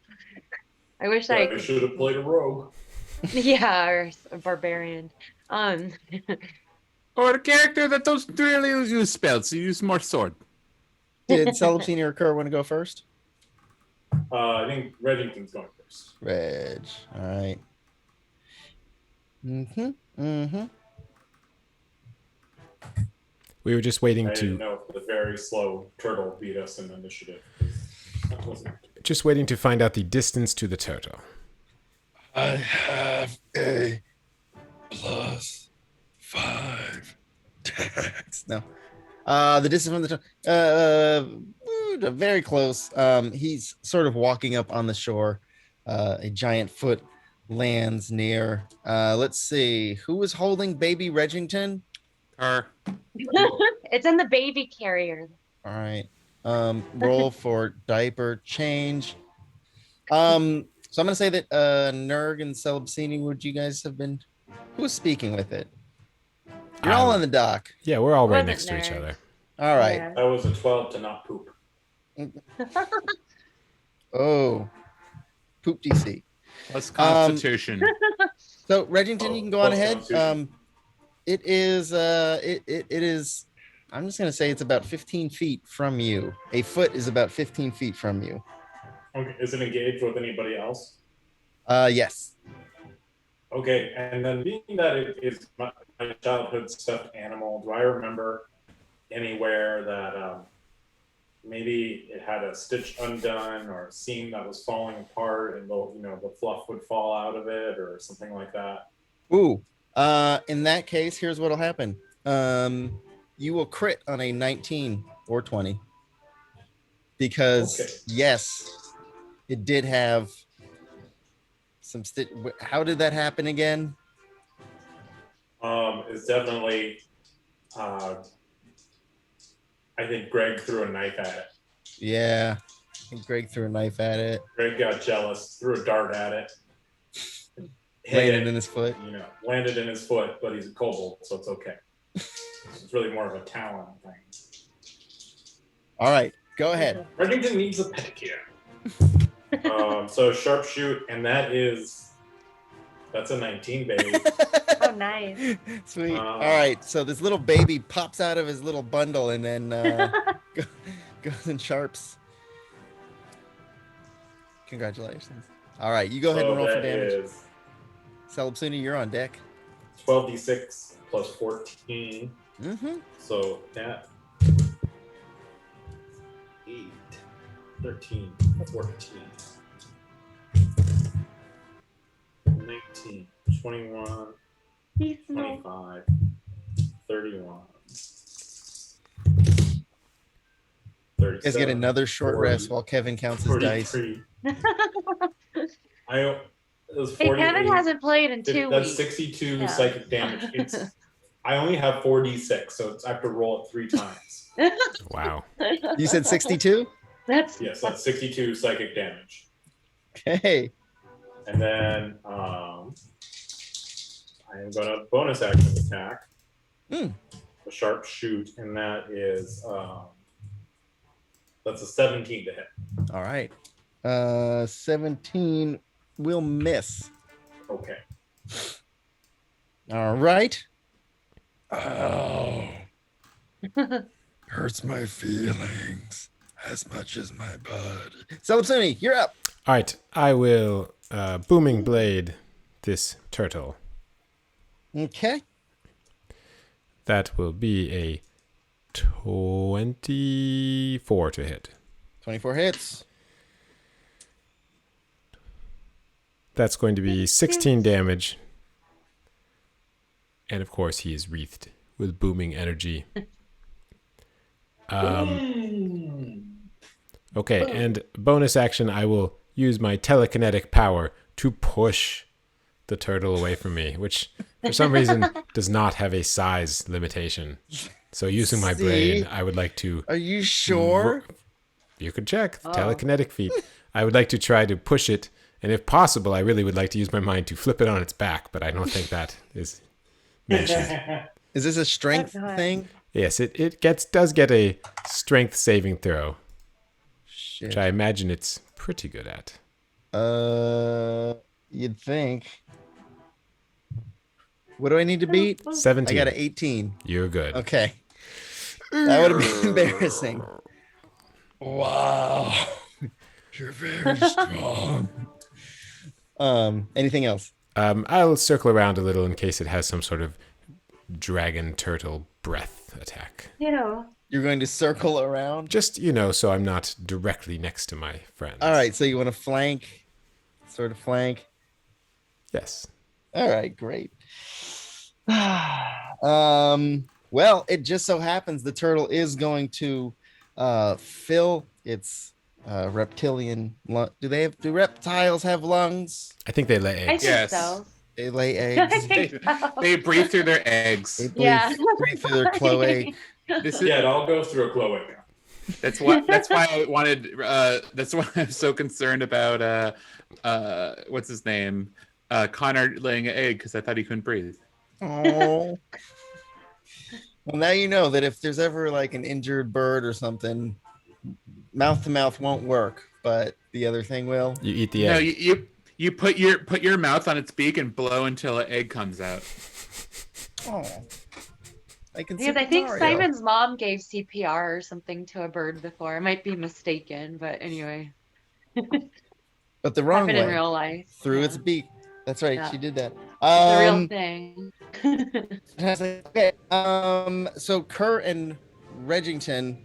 I wish I I could. should have played a rogue. Yeah, or a barbarian. Um, Or a character that doesn't really use spells, so use more sword. Did Celebsini or Kerr want to go first? I think Regington's going first. Reg. All right. Mm-hmm. Mm-hmm. We were just waiting I didn't to know if the very slow turtle beat us in initiative. That wasn't. find out the distance to the turtle. I have a +5 dex. No. The distance from the very close. He's sort of walking up on the shore. A giant foot lands near. Let's see. Who was holding baby Regington? Or it's in the baby carrier. All right. Roll for diaper change. So I'm gonna say that Nerg and Celebsini, would you guys have been? Who was speaking with it? You're all on the dock. Yeah, we're all right Wasn't next to each nerds. other. All right. Yeah. That was a 12 to not poop. Oh, poop DC. plus Constitution. So Regington, you can go on plus ahead. Constitution. It is it is. I'm just gonna say it's about 15 feet from you. A foot is about 15 feet from you. Okay, is it engaged with anybody else? Yes. Okay, and then being that it is my childhood stuffed animal, do I remember anywhere that maybe it had a stitch undone or a seam that was falling apart and the fluff would fall out of it or something like that? Ooh. In that case, here's what'll happen. You will crit on a 19 or 20 because Okay. yes, it did have some stitch. How did that happen again? It's definitely I think Greg threw a knife at it. Yeah, I think Greg threw a knife at it, Greg got jealous, threw a dart at it, hit landed it, in his foot. landed in his foot, but he's a kobold, so it's okay. It's really more of a talent thing. All right, go ahead. Regington needs a pedicure. So sharpshoot, and that's a 19, baby. Oh, nice. Sweet. All right, so this little baby pops out of his little bundle and then goes and sharps. Congratulations. All right, you go ahead and roll for damage. Celebsuni, you're on deck. 12d6 plus 14. Mm-hmm. So that 8, 13, 14, 19, 21, He's small. 25, 31. 37, You guys get another short 40, rest while Kevin counts his dice. 43. It was Hey, 48. Kevin hasn't played in 2 That's weeks. 62 Yeah. psychic damage. I only have 4d6, so I have to roll it 3 times. Wow. You said 62? That's Yes, that's 62 psychic damage. Okay. And then I am going to bonus action attack. Hmm. A sharp shoot, and that is that's a 17 to hit. All right. 17 will miss. Okay. All right. Oh, hurts my feelings as much as my body. Celebsuni, you're up. All right, I will booming blade this turtle. Okay. That will be a 24 to hit. 24 hits. That's going to be 16 damage. And of course, he is wreathed with booming energy. Okay, and bonus action, I will use my telekinetic power to push the turtle away from me, which for some reason does not have a size limitation. So using my brain, I would like to... Are you sure? You could check. Oh. Telekinetic feat. I would like to try to push it, and if possible, I really would like to use my mind to flip it on its back, but I don't think that is mentioned. Is this a strength Oh, God. thing? Yes, it does get a strength saving throw, Shit. which I imagine it's pretty good at. You'd think. What do I need to beat? 17. I got an 18. You're good. Okay. That would have been embarrassing. Wow. You're very strong. Anything else? I'll circle around a little in case it has some sort of dragon turtle breath attack. You're going to circle around? Just, so I'm not directly next to my friends. All right, so you want to flank? Sort of flank? Yes. All right, great. Well, it just so happens the turtle is going to fill its reptilian lung. Do reptiles have lungs? I think they lay I eggs. think Yes. so. They lay I eggs. think so. They breathe through their eggs. They Yeah. breathe through their cloaca. This is Yeah, it all goes through a cloaca. That's why I wanted. That's why I'm so concerned about what's his name, Connor laying an egg because I thought he couldn't breathe. Oh. Well, now you know that if there's ever like an injured bird or something, mouth to mouth won't work, but the other thing will. You eat the No, egg. you put your mouth on its beak and blow until an egg comes out. Oh. I can Because see I think Mario. Simon's mom gave CPR or something to a bird before. I might be mistaken, but anyway. But the wrong Happened in way. real life. Through Yeah. its beak. That's right. Yeah. She did that. It's a real thing. Okay. So Kerr and Regington,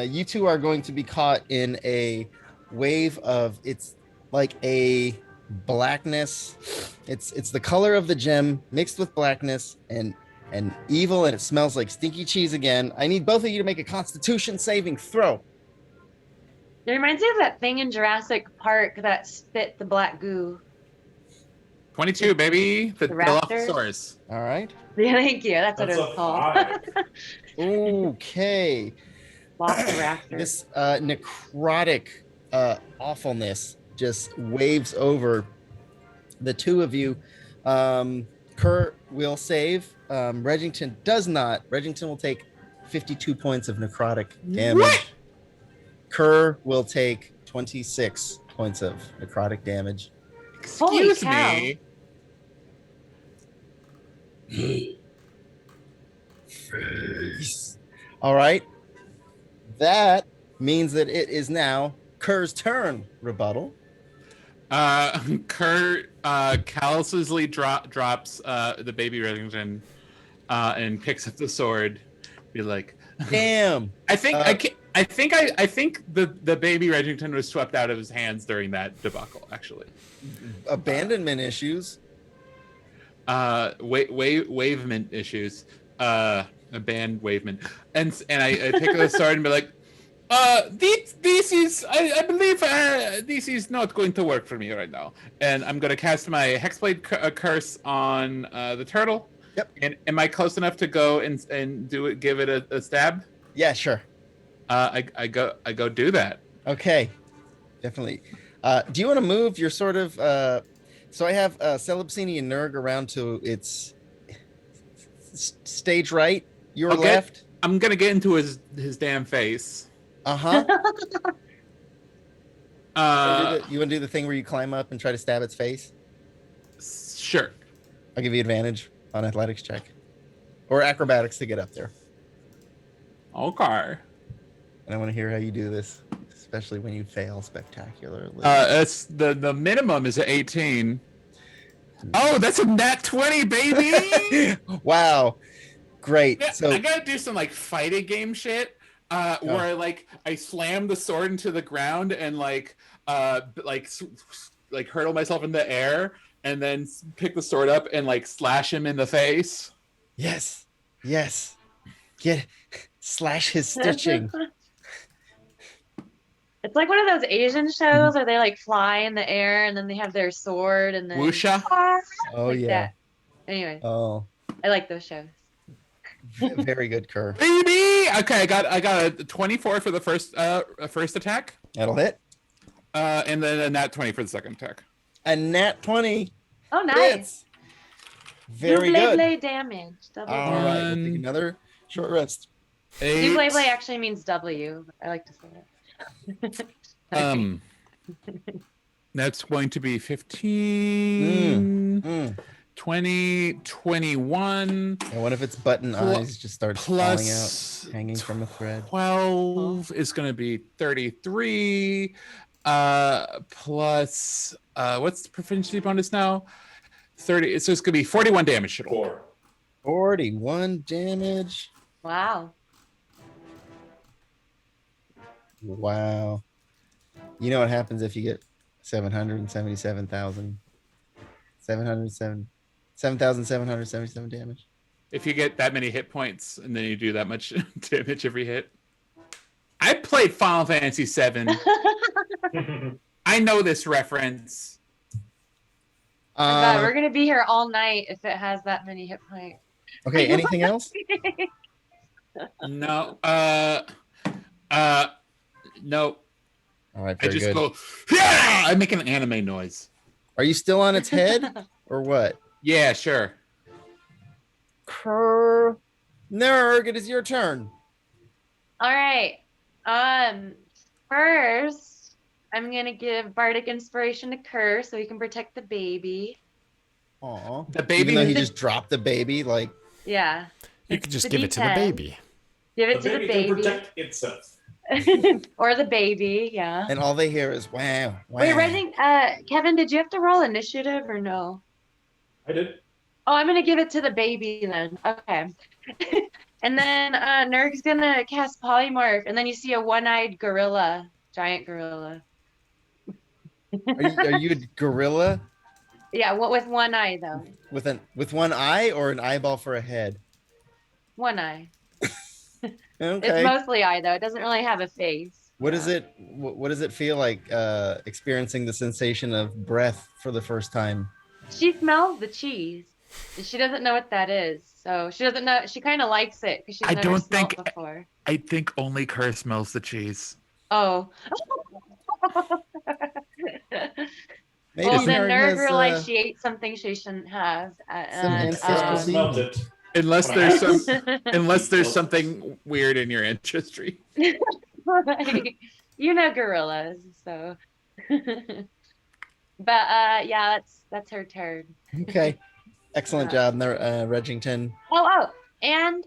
you two are going to be caught in a wave of it's like a blackness. It's the color of the gem mixed with blackness and evil, and it smells like stinky cheese again. I need both of you to make a Constitution saving throw. It reminds me of that thing in Jurassic Park that spit the black goo. 22, baby. The raptor? Dilophosaurus. All right. Yeah, thank you. That's what That's it a was called. 5. Okay. Velociraptor. This necrotic awfulness just waves over the two of you. Kerr will save. Regington does not. Regington will take 52 points of necrotic damage. What? Kerr will take 26 points of necrotic damage. Holy Excuse cow. me. Face. All right. That means that it is now Kerr's turn. Rebuttal. Kerr callously drops the baby Reddington and picks up the sword. Be like, Damn. I think I think the baby Reddington was swept out of his hands during that debacle. Actually, Abandonment issues. wavement issues. A band wavement, and I pick up the sword and be like, this is I believe this is not going to work for me right now, and I'm gonna cast my Hexblade curse on the turtle. Yep. And am I close enough to go and do it? Give it a stab. Yeah, sure. I go do that. Okay, definitely. Do you want to move your sort of? So I have Celebsini and Nurg around to its stage right. Your Okay. left. I'm gonna get into his damn face. Uh-huh. Uh, You want to do the thing where you climb up and try to stab its face? Sure. I'll give you advantage on athletics check or acrobatics to get up there. Okay. And I want to hear how you do this, especially when you fail spectacularly. It's the minimum is a 18. Oh, that's a nat 20, baby. Wow. Great. Yeah, So I gotta do some like fighting game shit. where I slam the sword into the ground and hurtle myself in the air and then pick the sword up and slash him in the face. Yes. Slash his stitching. It's like one of those Asian shows where they fly in the air and then they have their sword and then Wuxia. Oh like yeah. that. Anyway, Oh, I like those shows. very good, Kerr. Baby. Okay, I got a 24 for the first attack. That'll hit. And then a nat 20 for the second attack. A nat 20. Oh, nice. Hits. Very good. Double damage. Double All damage. right, we'll take another short rest. 8. Double actually means W. I like to say it. That's going to be 15, 20, 21. And what if its button eyes just start falling out, hanging from a thread? 12 is going to be 33. Plus, what's the proficiency bonus now? 30. So it's going to be 41 damage total. 4. 41 damage. Wow. Wow. You know what happens if you get 777 damage? If you get that many hit points and then you do that much damage every hit. I played Final Fantasy VII. I know this reference. Oh God, we're gonna be here all night if it has that many hit points. Okay, anything else? No. No. All right, I very just good. go, yeah! I make an anime noise. Are you still on its head or what? Yeah, sure. Kerr. Nerg, it is your turn. All right. First, I'm gonna give bardic inspiration to Kerr so he can protect the baby. Aw. The baby. Even though he just dropped the baby, like. Yeah. You could just give it to the baby. Give it The to the baby can baby. protect itself. Or the baby, yeah. And all they hear is wow. Wait, Kevin, did you have to roll initiative or no? I did. Oh, I'm gonna give it to the baby then. Okay. And then Nerg's gonna cast polymorph, and then you see a one-eyed gorilla, giant gorilla. Are you a gorilla Yeah, what with one eye though? with one eye or an eyeball for a head? One eye. Okay. It's mostly eye though. It doesn't really have a face. What does it feel like experiencing the sensation of breath for the first time? She smells the cheese, and she doesn't know what that is. So she doesn't know. She kind of likes it because she's never smelled it before. I think only Kerr smells the cheese. Oh. Maybe Well, then Nerg Nerg has, realized she ate something she shouldn't have. some ancestral seed. Smelled it. Unless there's something weird in your ancestry. You know gorillas, so. But yeah, that's her turn. Okay. Excellent job, Regington. And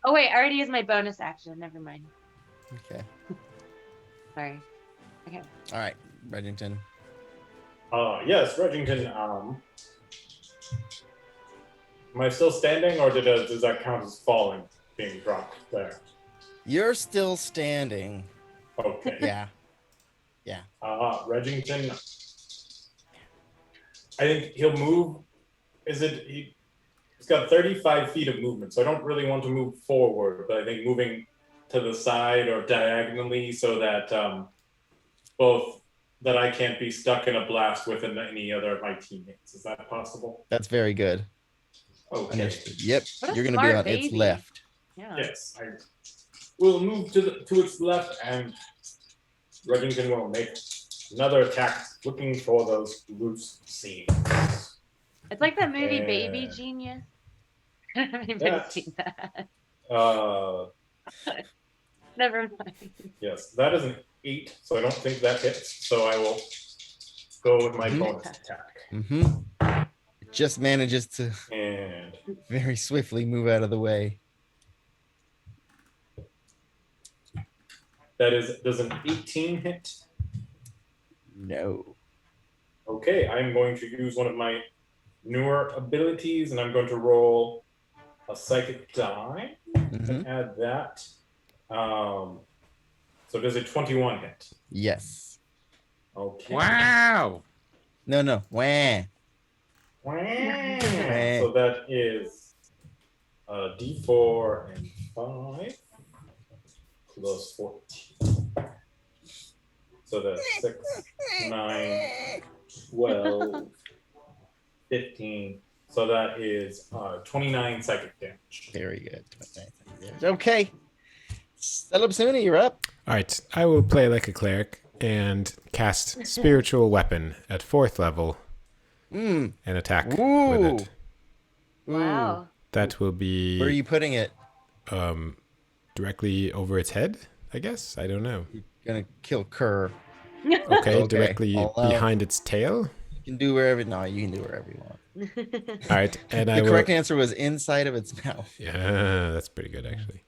wait, I already used my bonus action. Never mind. Okay. Sorry. Okay. All right, Regington. Yes, Regington. Am I still standing, or does that count as falling, being dropped there? You're still standing. Okay. Yeah. Regington. I think he'll move. He's got 35 feet of movement, so I don't really want to move forward, but I think moving to the side or diagonally so that both that I can't be stuck in a blast with any other of my teammates. Is that possible? That's very good. Okay. Understood. Yep. What a You're gonna be smart on its baby. left. Yeah. Yes, I will move to its left, and Regington will make another attack, looking for those loose seams. It's like that movie Baby Yeah. Genius. I've Yeah. seen that. Never mind. Yes, that is an 8, so I don't think that hits. So I will go with my Mhm. bonus attack. Mm-hmm. It just manages to And very swiftly move out of the way. does an 18 hit? No. Okay, I'm going to use one of my newer abilities, and I'm going to roll a psychic die Mhm. to add that. So does a 21 hit? Yes. Okay. Wow. No. Wah. So that is D4 and 5 plus 14. So that's 6, 9, 12, 15. So that is 29 psychic damage. Very good. Okay. Celebsuni, you're up. All right, I will play like a cleric and cast spiritual weapon at 4th level Mm. and attack with Ooh. it. Wow. That will Where are be you putting it? directly over its head, I guess. I don't know. You're gonna kill Kerr. Okay, Okay, directly I'll allow- behind its tail. You can do wherever. No, you can do wherever you want. All right, and I The will. correct answer was inside of its mouth. Yeah, that's pretty good actually.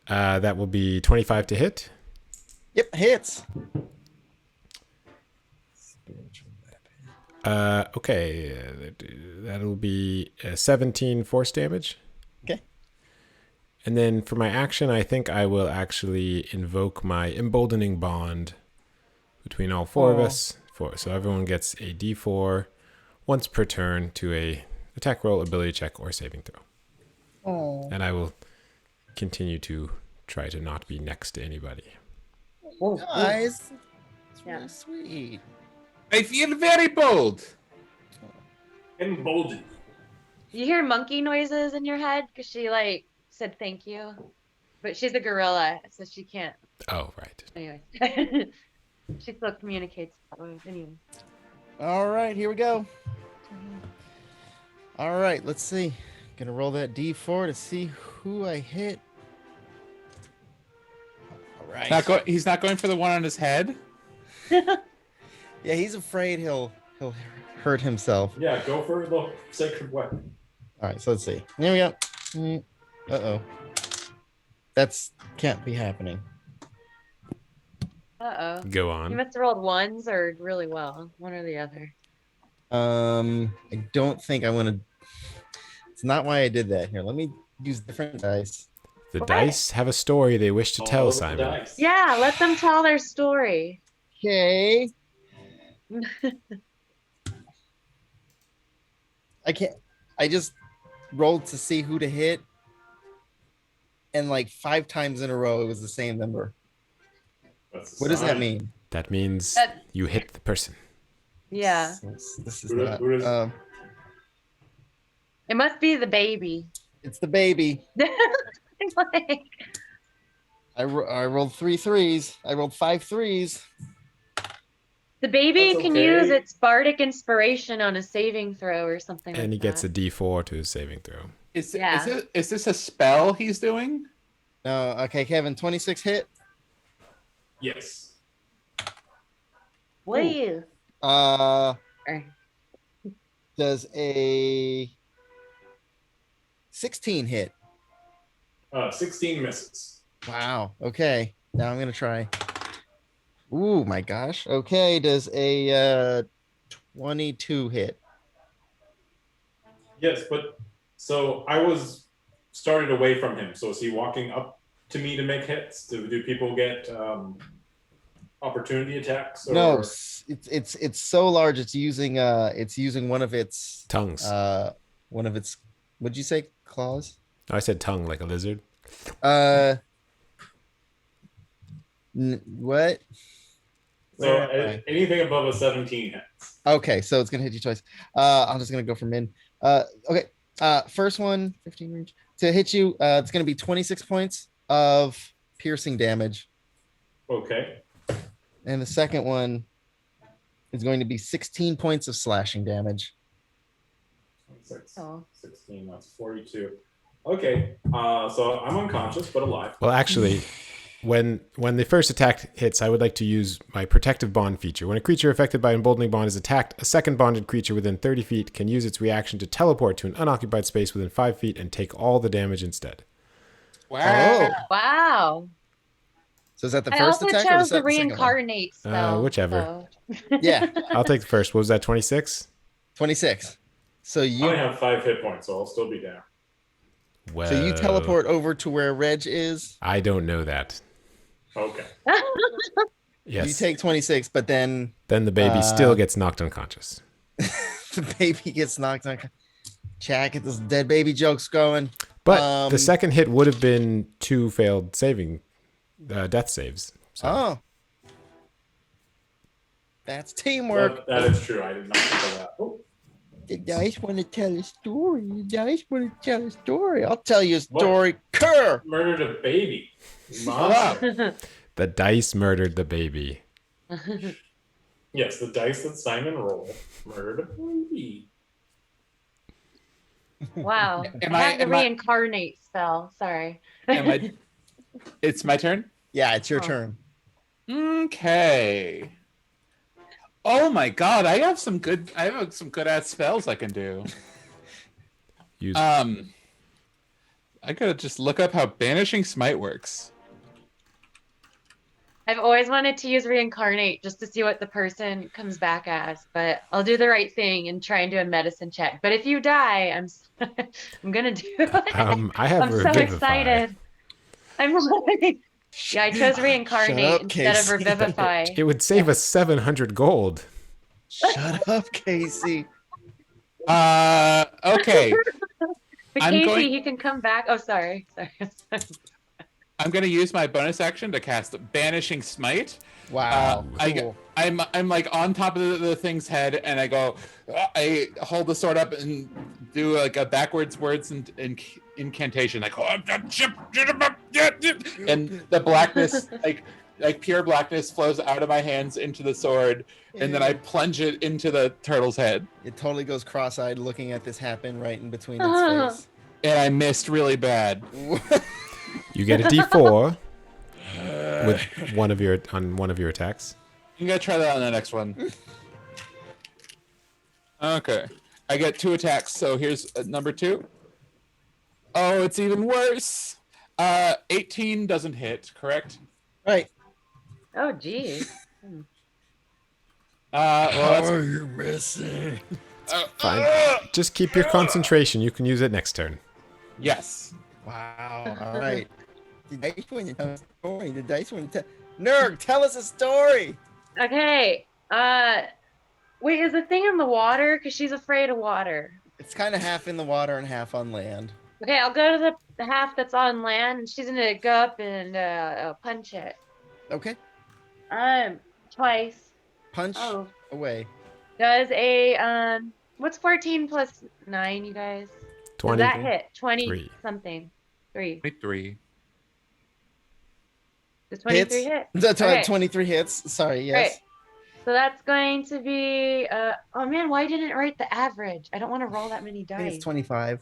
That will be 25 to hit. Yep, hits. Okay, that'll be 17 force damage. Okay. And then for my action, I think I will actually invoke my emboldening bond between all 4 of us. So everyone gets a D4 once per turn to a attack roll, ability check, or saving throw. Oh. And I will continue to try to not be next to anybody. Guys, it's Yeah. really sweet. I feel very bold. Emboldened. You hear monkey noises in your head because she like said thank you, but she's a gorilla, so she can't. Oh, right. Anyway, she still communicates that way. Anyway. All right, here we go. All right, let's see. Gonna roll that D4 to see who I hit. All right. He's not going for the one on his head. Yeah, he's afraid he'll hurt himself. Yeah, go for the sacred weapon. All right, so let's see. Here we go. Uh-oh. That's can't be happening. Uh-oh. Go You on. must have rolled ones or really well, one or the other. I don't think I want to. It's not why I did that. Here, let me use different dice. The What? dice have a story they wish to tell, All of the Simon. dice. Yeah, let them tell their story. Okay. I can't. I just rolled to see who to hit, and like 5 times in a row, it was the same number. That's a What does that sign. mean? That means That- you hit the person. Yeah, This is Who- not. who is- it must be the baby. It's the baby. Like, I rolled 3 threes. I rolled 5 threes. the baby That's can okay. use its bardic inspiration on a saving throw or something And like he gets a that. D4 to his saving throw. Yeah. Is this a spell he's doing? No, okay, Kevin. 26 hit. Yes. Woo. Uh, Or- does a 16 hit? 16 misses. Wow. Okay. Now I'm gonna try. Ooh, my gosh. Okay. Does a 22 hit? Yes, but so I was started away from him. So is he walking up to me to make hits? Do people get opportunity attacks? Or... No, it's so large. It's using one of its Tongues. What'd you say? Claws? I said tongue like a lizard. What? So Where am I? anything above a 17 hits. Okay, so it's gonna hit you twice. I'm just gonna go for min. Okay. First one, 15 range. To hit you, it's gonna be 26 points of piercing damage. Okay. And the second one is going to be 16 points of slashing damage. 26, Oh. 16, that's 42. Okay. So I'm unconscious but alive. Well, actually, when the first attack hits, I would like to use my protective bond feature. When a creature affected by emboldening bond is attacked, a second bonded creature within 30 feet can use its reaction to teleport to an unoccupied space within 5 feet and take all the damage instead. Oh, Wow. so is that the I first also attack or chose the second one? reincarnate spell. Whichever. so- Yeah, I'll take the first. What was that, 26? 26. So I you only have 5 hit points, so I'll still be down. Well, So you teleport over to where Reg is. I don't know that. Okay. Yes. You take 26, but then Then the baby still gets knocked unconscious. the baby gets knocked on. Jack, get this dead baby jokes going. But the second hit would have been 2 failed saving death saves. So. Oh, that's teamwork. That is true. I did not think of that. Oh, The dice want to tell a story. The dice want to tell a story. I'll tell you a story. Kerr. murdered a baby. Monster. The dice murdered the baby. Yes, the dice that Simon rolled murdered a baby. Wow. Am I I- had the am I- reincarnate spell. Sorry. It's my turn? Yeah, it's your Oh. turn. Okay. Oh my god, I have some good ass spells I can do. Use I gotta just look up how Banishing Smite works. I've always wanted to use reincarnate just to see what the person comes back as, but I'll do the right thing and try and do a medicine check. But if you die, I'm gonna do it. I have I'm so Revivify. excited. I'm like, yeah, I chose reincarnate up, instead of Casey. revivify. It would save us 700 gold. Shut up, Casey. Okay. But I'm Casey, going- he can come back. Oh, sorry. I'm gonna use my bonus action to cast Banishing Smite. Wow. Cool. I'm like on top of the thing's head, and I go. I hold the sword up and do like a backwards words and incantation, like and the blackness, like pure blackness, flows out of my hands into the sword, and then I plunge it into the turtle's head, It totally goes cross-eyed looking at this happen right in between its and I missed really bad. face. You get a D4 with one of your attacks. I'm gonna try that on the next one. Okay, I get 2 attacks, so here's number 2. Oh, it's even worse. 18 doesn't hit, correct? Right. Oh, geez. Well, How that's are you missing? Fine. Just keep your concentration. You can use it next turn. yes. Wow. All right. The dice want to tell a story. The dice want to tell. Nerd, tell us a story. Okay. Wait, is the thing in the water? Because she's afraid of water. It's kind of half in the water and half on land. Okay, I'll go to the half that's on land, and she's gonna go up and punch it. Okay. Twice. Punch Oh, away. does a what's 14 plus 9, you guys? Does 20. that hit 20 Three. something? 3. 23. Does 23 hit? That's Okay. 23 hits. Sorry. Yes. Right. So that's going to be oh man, why didn't it write the average? I don't want to roll that many I think dice. it's 25.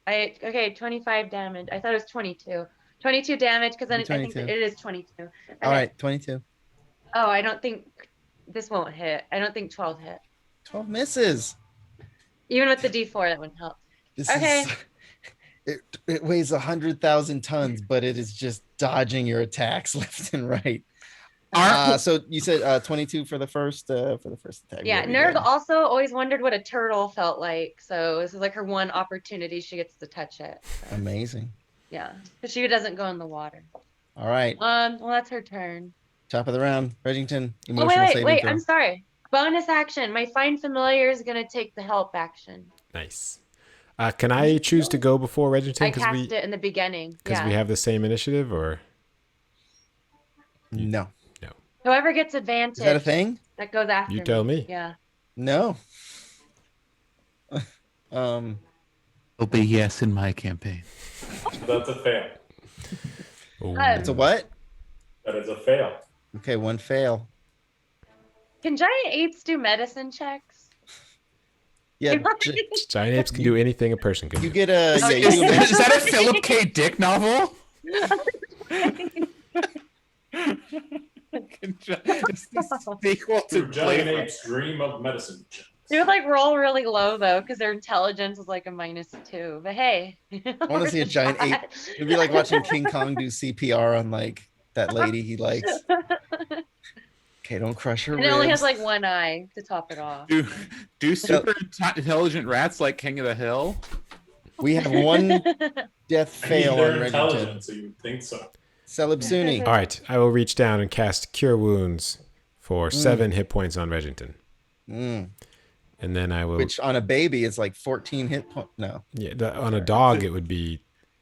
Okay, 25 damage. I thought it was 22. 22 damage because then I think 22. it is 22. Okay. All right. 22. Oh, I don't think this won't hit. I don't think 12 hit. 12 misses. Even with the D4, that wouldn't help. This Okay. is. It weighs 100,000 tons, but it is just dodging your attacks left and right. So you said 22 for the first attack. Yeah, Really Nerg good. also always wondered what a turtle felt like. So this is like her one opportunity she gets to touch it. So, Amazing. yeah, because she doesn't go in the water. All right. Well, that's her turn. Top of the round. Reggington. Oh, Emotional wait, saving wait. throw. I'm sorry. Bonus action. My Find Familiar is going to take the help action. Nice. Can I choose to go before Reggington? I cast it in the beginning. Because Yeah. we have the same initiative, or No. Whoever gets advantage. Is that a thing? That goes after You tell me. Yeah. No. It'll be yes in my campaign. That's a fail. Ooh. It's a what? That is a fail. Okay, one fail. Can giant apes do medicine checks? Yeah. Giant apes can do anything a person can You do. get a. Oh, Yeah, yeah. you Is that a Philip K. Dick novel? It's the sequel to Do giant Blade. apes dream of medicine? They would like roll really low though, because their intelligence is like a -2. But hey, I want to see a giant ape. It'd be like watching King Kong do CPR on like that lady he likes. Okay, don't crush her And it only has ribs. like one eye to top it off. Do super intelligent rats like King of the Hill? We have one death I mean, fail they're on Reddington. intelligent, so you'd think so. Celebsuni. All right, I will reach down and cast Cure Wounds for 7 hit points on Reggington. Mm. And then I will. Which on a baby is like 14 hit points. No. Yeah, on a dog, it would be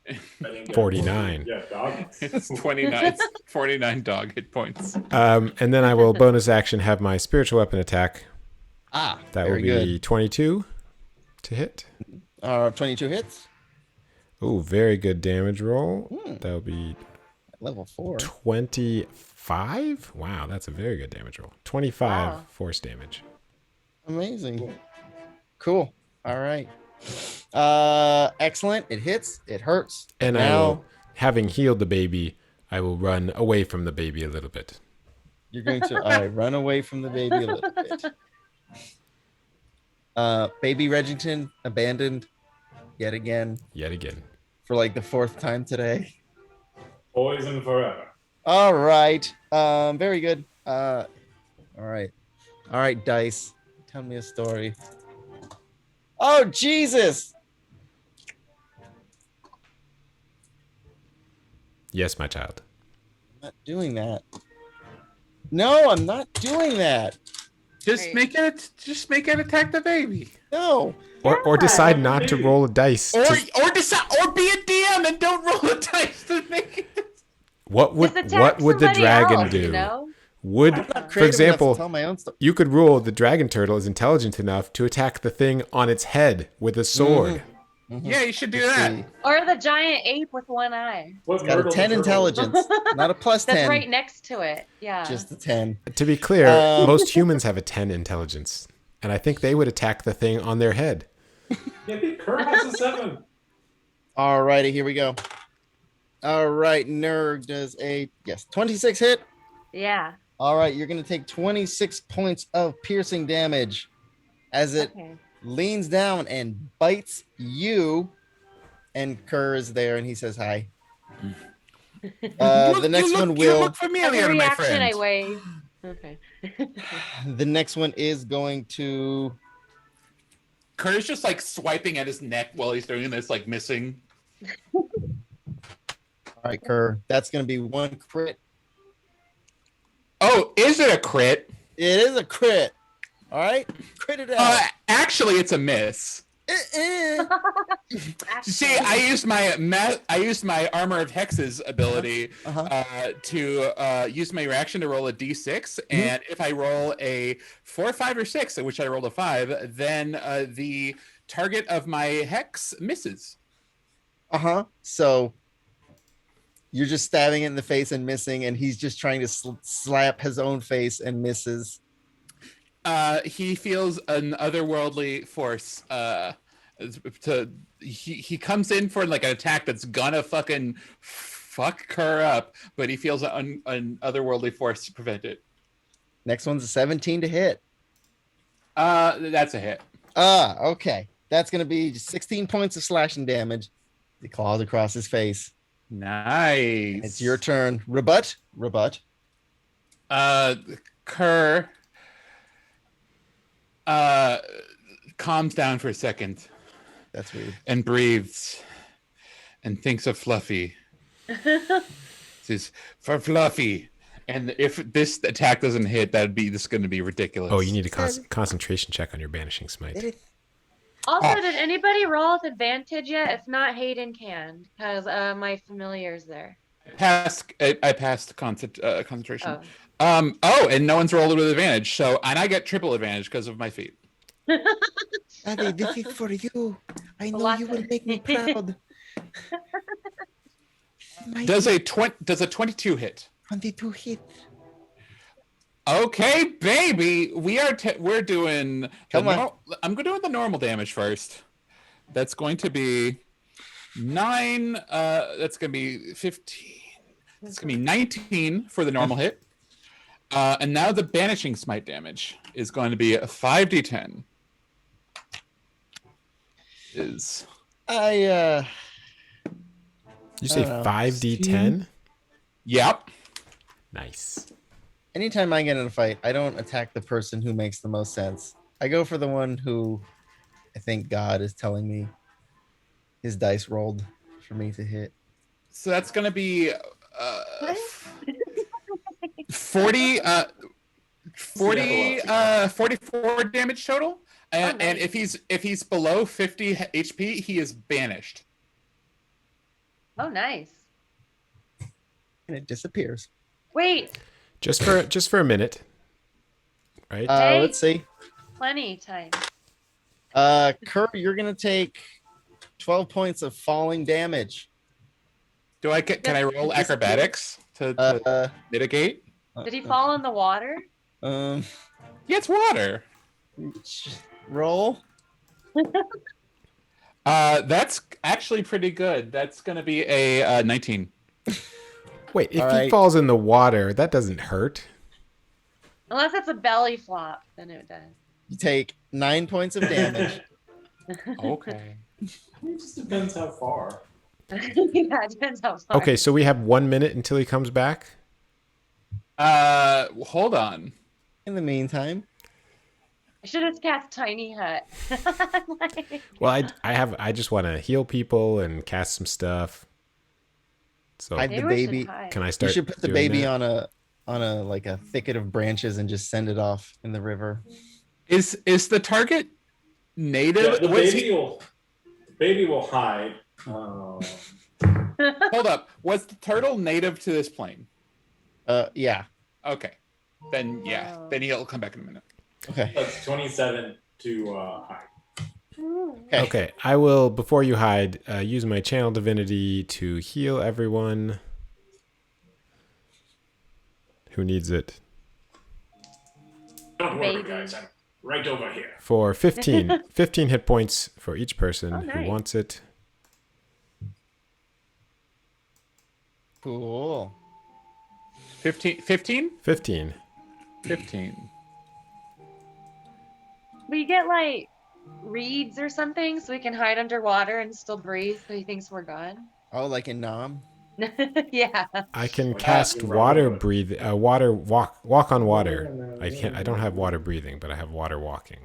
I think 49. Yeah, dogs. It's 29. It's 49 dog hit points. And then I will bonus action have my spiritual weapon attack. Ah, That will very be good. 22 to hit. 22 hits. Oh, very good damage roll. That will be Level 4. 25. Wow, that's a very good damage roll. 25 Wow. force damage. Amazing. Cool. All right. Excellent. It hits. It hurts. And I now will, having healed the baby, I will run away from the baby a little bit. you're going to run away from the baby a little bit. Baby Reggington abandoned yet again Yet again. for like the 4th time today. Poison forever. All right. Very good. All right. All right, Dice. Tell me a story. Oh, Jesus. Yes, my child. I'm not doing that. No, I'm not doing that. Just Right. make it attack the baby. No. Or decide not to roll a dice. Or decide or be a DM and don't roll a dice to make it. What would Just attack the somebody dragon else, do? You know? Would, I'm not for creative enough to example, tell my own story. you could rule the dragon turtle is intelligent enough to attack the thing on its head with a sword. Yeah, you should do Let's that. see. Or the giant ape with one eye. What Got a Myrtle 10 the Turtle? intelligence, not a plus That's 10. right next to it. Yeah. Just a 10. To be clear, Um, most humans have a 10 intelligence, and I think they would attack the thing on their head. Yeah, Big Kurt has a 7. All righty, here we go. All right, Nerg does a 26 hit. Yeah. All right, you're going to take 26 points of piercing damage as it Okay. leans down and bites you. And Kerr is there and he says hi. The next one You will. look As familiar, a my reaction, friend. I wave. Okay. The next one is going to. Kurt is just like swiping at his neck while he's doing this, like missing. All right, Kerr. That's going to be 1 crit. Oh, is it a crit? It is a crit. All right, crit it out. Actually, it's a miss. See, I used my armor of hexes ability to use my reaction to roll a d6, and if I roll a 4, 5, or 6, which I rolled a 5, then the target of my hex misses. So you're just stabbing it in the face and missing, and he's just trying to slap his own face and misses. He feels an otherworldly force. He comes in for like an attack that's gonna fucking fuck Kerr up, but he feels an otherworldly force to prevent it. Next one's a 17 to hit. That's a hit. Okay. That's gonna be 16 points of slashing damage. He claws across his face. Nice. It's your turn. Rebut. Kerr calms down for a second That's weird. and breathes and thinks of Fluffy. Says, for Fluffy. And if this attack doesn't hit, this is going to be ridiculous. Oh, you need a concentration check on your banishing smite. Also, did anybody roll with advantage yet? If not, Hayden can, because my familiar's there. I passed concentration. And no one's rolled with advantage. And I get triple advantage because of my feat. Daddy, this is for you. I know you will make me proud. Does a 22 hit? 22 hit. Okay, baby, we're doing. Come on. I'm going to do the normal damage first. That's going to be 9. That's going to be 15. That's going to be 19 for the normal hit. And now the banishing smite damage is going to be a 5d10. You say 5d10? Yep. Nice. Anytime I get in a fight, I don't attack the person who makes the most sense. I go for the one who I think God is telling me his dice rolled for me to hit. So that's gonna be What? 40 44 damage total. And, nice. and if he's below 50 HP, he is banished. Oh, nice. And it disappears. Wait, Just for a minute, right? Hey. Let's see. plenty time. Kerr, you're gonna take 12 points of falling damage. Can I roll acrobatics to Uh, mitigate? Did he fall in the water? Um, Yeah, it's water. roll. That's actually pretty good. That's gonna be a 19. Wait, if All he right. falls in the water, that doesn't hurt. Unless it's a belly flop, then it does. You take 9 points of damage. Okay. It just depends how far. Yeah, it depends how far. Okay, so we have 1 minute until he comes back. Hold on. In the meantime, I should have cast Tiny Hut. Like- Well, I just want to heal people and cast some stuff. So hide Maybe the we should baby. hide. can I You start? should put the doing baby that? on a like a thicket of branches and just send it off in the river. Is the target native? Yeah, the Was baby will hide. Hold up. Was the turtle native to this plane? Yeah. Okay. Then yeah. Oh. Then he'll come back in a minute. Okay. That's 27 to hide. Okay. Okay, I will, before you hide, use my channel divinity to heal everyone who needs it Don't worry, Baby. guys. I'm right over here. for 15 hit points for each person Oh, who nice. wants it. Cool. 15? 15. 15. We get like reeds or something so we can hide underwater and still breathe so he thinks we're gone. Oh, like in Nom. Yeah. I can Well, cast that's water wrong. breathe, walk on water. I don't have water breathing, but I have water walking.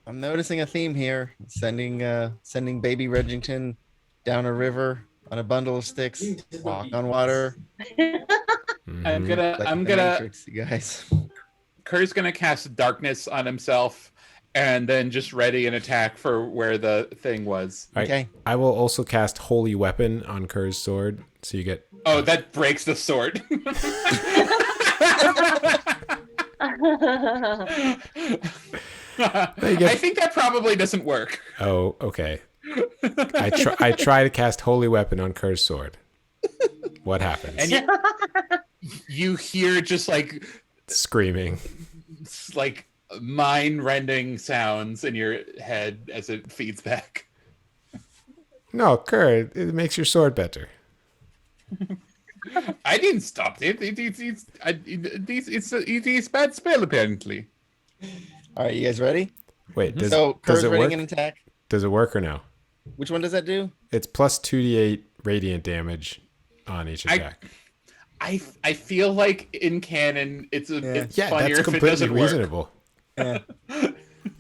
I'm noticing a theme here. Sending baby Regington down a river on a bundle of sticks. Walk on water. I'm Mhm. gonna Like I'm the gonna Matrix, you guys. Kerr's gonna cast darkness on himself and then just ready an attack for where the thing was. All right, Okay. I will also cast Holy Weapon on Kerr's sword, so you get. Oh, that breaks the sword. I think that probably doesn't work. Oh, okay. I try to cast Holy Weapon on Kerr's sword. What happens? And you hear just like Screaming. mind-rending sounds in your head as it feeds back. No, Kerr, it makes your sword better. I didn't stop it. It's a bad spell apparently. All right, you guys ready? Wait, does, So does Kerr's it ready work? an attack. Does it work or no? Which one does that do? It's plus 2d8 radiant damage on each attack. I feel like in canon it's Yeah, funnier that's if it completely doesn't work. reasonable. Yeah.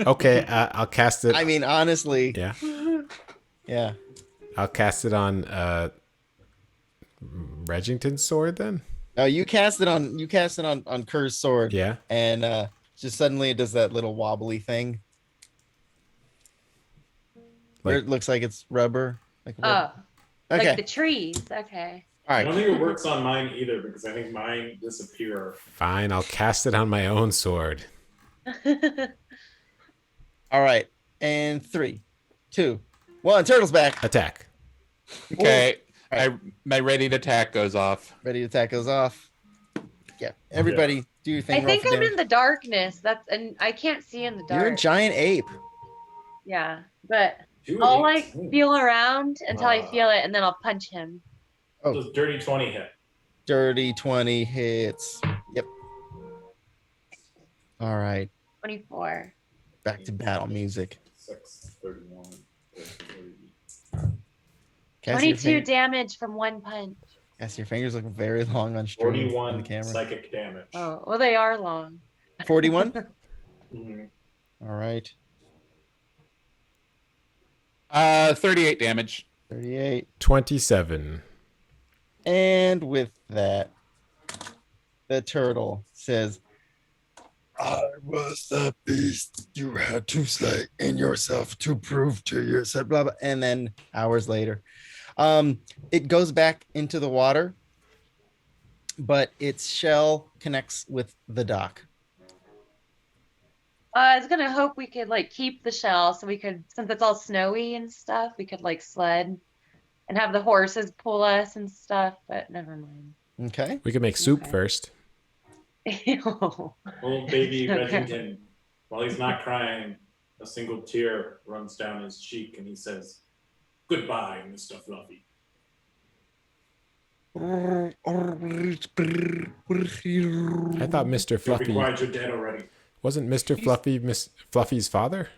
Okay, I'll cast it. I mean, honestly, Yeah, yeah. I'll cast it on Regington's sword then. No, you cast it on Kerr's sword. Yeah. And just suddenly it does that little wobbly thing where Like- it looks like it's rubber. Like Oh, okay. like the trees. Okay. All I don't right. think it works on mine either because I think mine disappear. Fine, I'll cast it on my own sword. All right. And 3, 2, 1. Turtle's back. Attack. Okay, All my ready to attack goes off. Ready to attack goes off. Yeah. Everybody do your thing. I roll think for I'm damage. in the darkness. And I can't see in the dark. You're a giant ape. Yeah, but Two I'll eights. like feel around until I Wow. feel it, and then I'll punch him. Oh. Does dirty 20 hit? Dirty 20 hits. Yep. All right. 24. Back to battle music. 6, 31, 30. Cassie, your 22 finger- damage from one punch. Cassie, your fingers look very long on stream on 41 the camera. psychic damage. Oh, well, they are long. 41. Mhm. All right. 38 damage. 38. 27. And with that, the turtle says, I was the beast you had to slay in yourself to prove to yourself. blah, blah. And then hours later, it goes back into the water, but its shell connects with the dock. I was gonna hope we could like keep the shell so we could, since it's all snowy and stuff, we could like sled and have the horses pull us and stuff, but never mind. Okay. We could make soup Okay. first. Ew. Little baby So Regington, while he's not crying, a single tear runs down his cheek and he says, "Goodbye, Mr. Fluffy." I thought Mr. You'll be Fluffy quiet, you're dead already. wasn't Mr. Fluffy Miss Fluffy's father?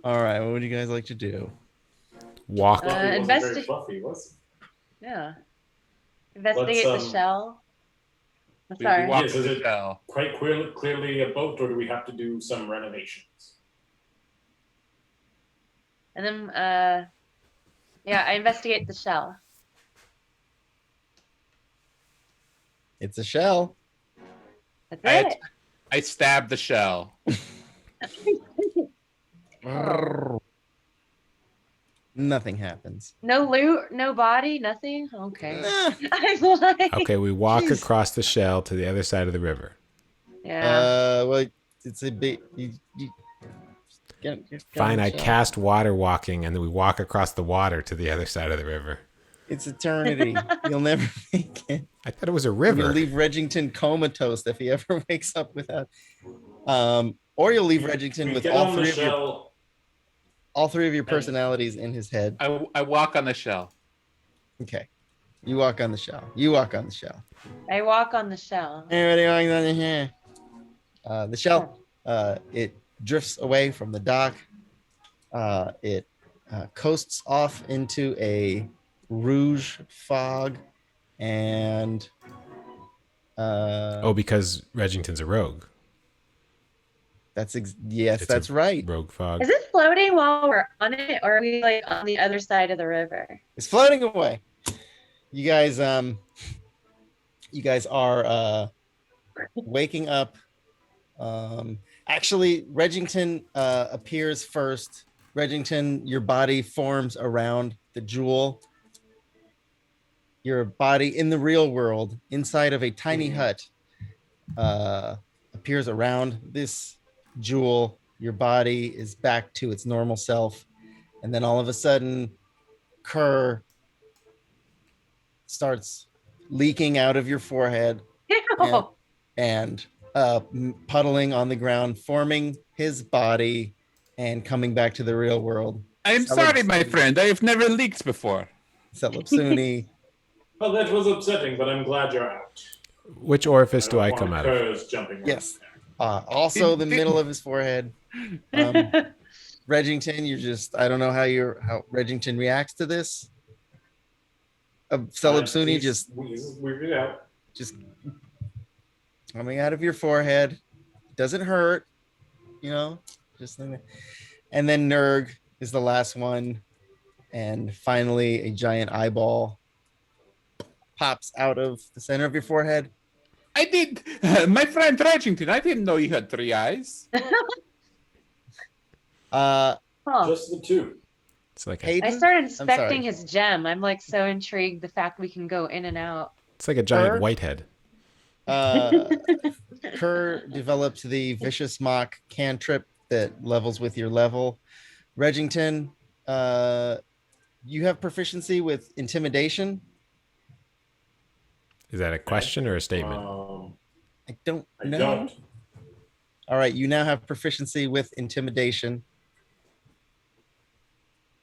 All right. What would you guys like to do? Walk. Fluffy wasn't very investi- fluffy, was Yeah. Investigate Let's, the shell. I'm We sorry. walk Yes, to is the it- shell. he? Quite clearly a boat, or do we have to do some renovations? And then, yeah, I investigate the shell. It's a shell. That's I, it. I stab the shell. Nothing happens. No loot, no body, nothing. Okay. Nah. I'm like, Okay, we walk Jeez. across the shell to the other side of the river. yeah. Well, it's a bit. Get Fine, on I the shell. cast water walking, and then we walk across the water to the other side of the river. It's eternity. You'll never make it. I thought it was a You'll river. leave Regington comatose if he ever wakes up without. Or you'll leave Regington We with get all on the three of your shell. personalities in his head. I walk on the shell. Okay. You walk on the shell. You walk on the shell. I walk on the shell. Everybody walks on the shell. The shell, it drifts away from the dock. It coasts off into a rouge fog, and Because Regington's a rogue. yes, It's that's a right. Rogue fog. Is it floating while we're on it, or are we like on the other side of the river? It's floating away. You guys are waking up. Actually, Regington appears first. Regington, your body forms around the jewel. Your body in the real world, inside of a tiny hut, appears around this jewel. Your body is back to its normal self. And then all of a sudden, Kerr starts leaking out of your forehead Ew. and puddling on the ground, forming his body and coming back to the real world. I'm sorry, my friend. I've never leaked before. Celipsuni. Well, that was upsetting, but I'm glad you're out. Which orifice do don't I want come out of? Curs jumping around Yes. there. Also the middle of his forehead. Regington, you're just, I don't know how Regington reacts to this. Celipsuni He's just weirded out. coming out of your forehead. Doesn't hurt, just like that. And then Nurg is the last one. And finally, a giant eyeball pops out of the center of your forehead. I did, my friend Regington. I didn't know you had 3 eyes. Huh. Just the two. It's like Hayden? I started I'm sorry. inspecting his gem. I'm like so intrigued the fact we can go in and out. it's like a giant Kerr? whitehead. Kerr developed the vicious mock cantrip that levels with your level. Regington, you have proficiency with intimidation. Is that a question or a statement? I don't I know. don't. All right, you now have proficiency with intimidation.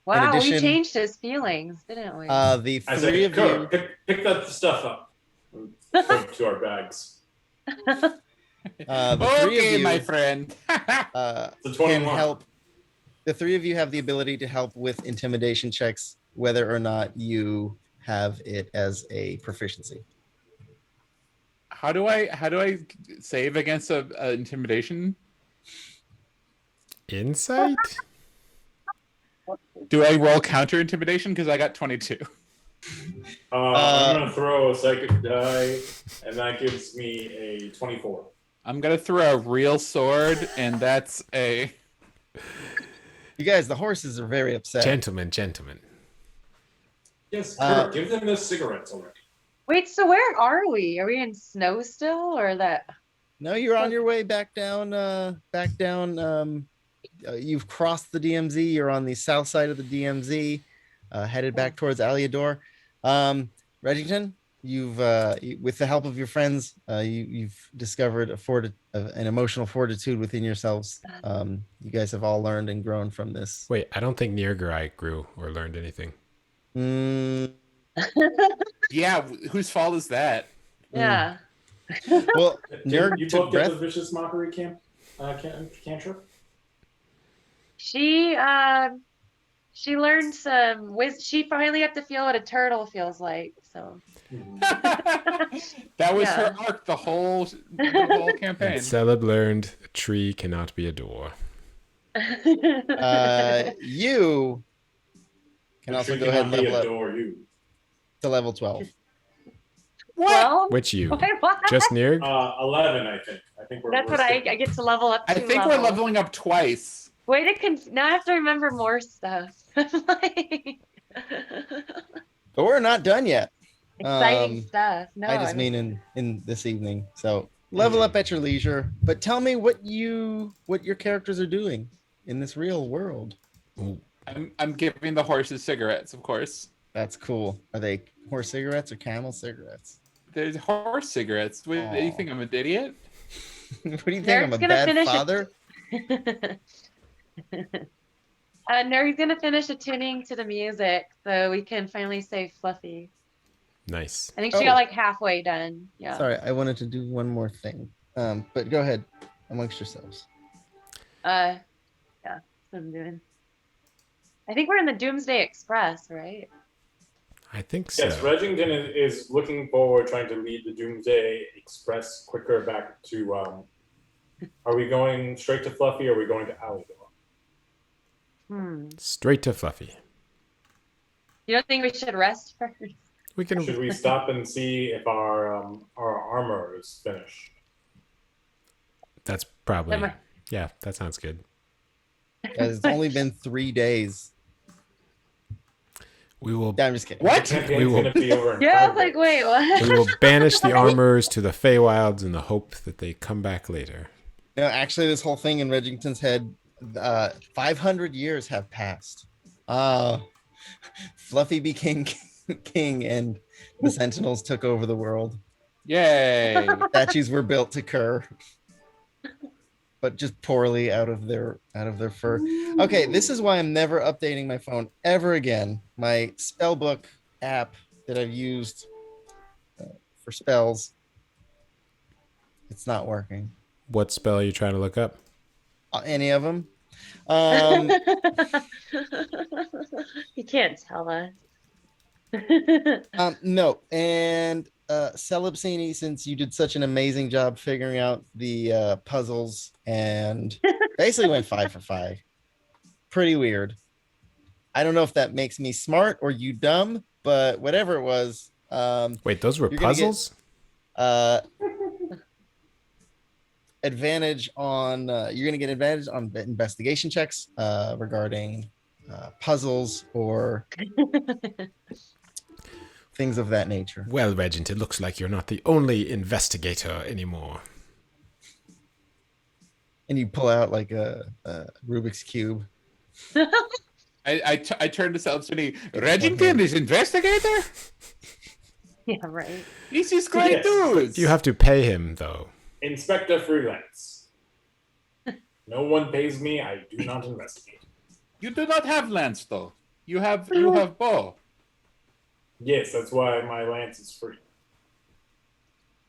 Wow, we addition, changed his feelings, didn't we? The I three say, of Cur, you, pick that stuff up. And point to our bags. the three Okay, of you my friend. It's a can 21. help. The three of you have the ability to help with intimidation checks, whether or not you have it as a proficiency. How do I save against a intimidation? Insight? Do I roll counter intimidation? Because I got 22. I'm gonna throw a psychic die, and that gives me a 24. I'm gonna throw a real sword, and that's a. You guys, the horses are very upset. Gentlemen. Yes, Uh, Kurt, give them the cigarettes already. Wait, so where are we? Are we in snow still, or that? No, you're on your way back down. You've crossed the DMZ. You're on the south side of the DMZ, headed back towards Aliador. Reggington, with the help of your friends, you've discovered an emotional fortitude within yourselves. You guys have all learned and grown from this. Wait, I don't think Nirgarai grew or learned anything. Yeah, whose fault is that? Yeah. Well, Did Nerd you took both get breath. the vicious mockery cantrip? She learned some she finally got to feel what a turtle feels like. So That was her Yeah. arc the whole campaign. And Celeb learned a tree cannot be a door. You can also go ahead and level up Adore you. to level 12. well, Which you? wait, what? Just Nirg? 11, I think. I think we're. That's what I get to level up. I two think we're levels. leveling up twice. Wait, now I have to remember more stuff. Like- But we're not done yet. Exciting stuff. No, I just mean in this evening. So level up at your leisure. But tell me what your characters are doing in this real world. I'm giving the horses cigarettes, of course. That's cool. Are they horse cigarettes or camel cigarettes? There's horse cigarettes. What, do you think I'm an idiot? What do you think? Nerd's I'm a gonna bad finish it. father? Nerd's gonna finish attuning to the music so we can finally say Fluffy. Nice. I think she got like halfway done. Yeah. Sorry, I wanted to do one more thing. But go ahead amongst yourselves. Yeah, that's what I'm doing. I think we're in the Doomsday Express, right? I think so. Yes, Reggington is looking forward, trying to lead the Doomsday Express quicker back to. Are we going straight to Fluffy, or are we going to Alidor? Straight to Fluffy. You don't think we should rest first? We can. Should we stop and see if our armor is finished? That's probably. Am I- Yeah, that sounds good. It's only been 3 days. We will. Yeah, I'm just kidding. What? Campaign's We will- gonna be over in Yeah, I 5 was like, days. wait, what? We will banish the armorers to the Feywilds in the hope that they come back later. No, actually, this whole thing in Reggington's head, 500 years have passed. Fluffy became king, and the Sentinels took over the world. Yay! Statues were built to Kerr, but just poorly out of their fur. Okay, this is why I'm never updating my phone ever again. My spellbook app that I've used for spells, it's not working. What spell are you trying to look up? Any of them? You can't tell us. No, and Celebsini, since you did such an amazing job figuring out the puzzles and basically went 5 for 5. Pretty weird. I don't know if that makes me smart or you dumb, but whatever it was. Wait, those were You're gonna get- puzzles? Advantage on you're going to get advantage on investigation checks regarding puzzles or things of that nature. Well, Regent, it looks like you're not the only investigator anymore. And you pull out like a Rubik's Cube. I turned to Celestini. Reggington is investigator? Yeah, right. This is great Yes. news. You have to pay him, though. Inspector freelance. No one pays me. I do not investigate. You do not have lance, though. You have bow. Yes, that's why my lance is free.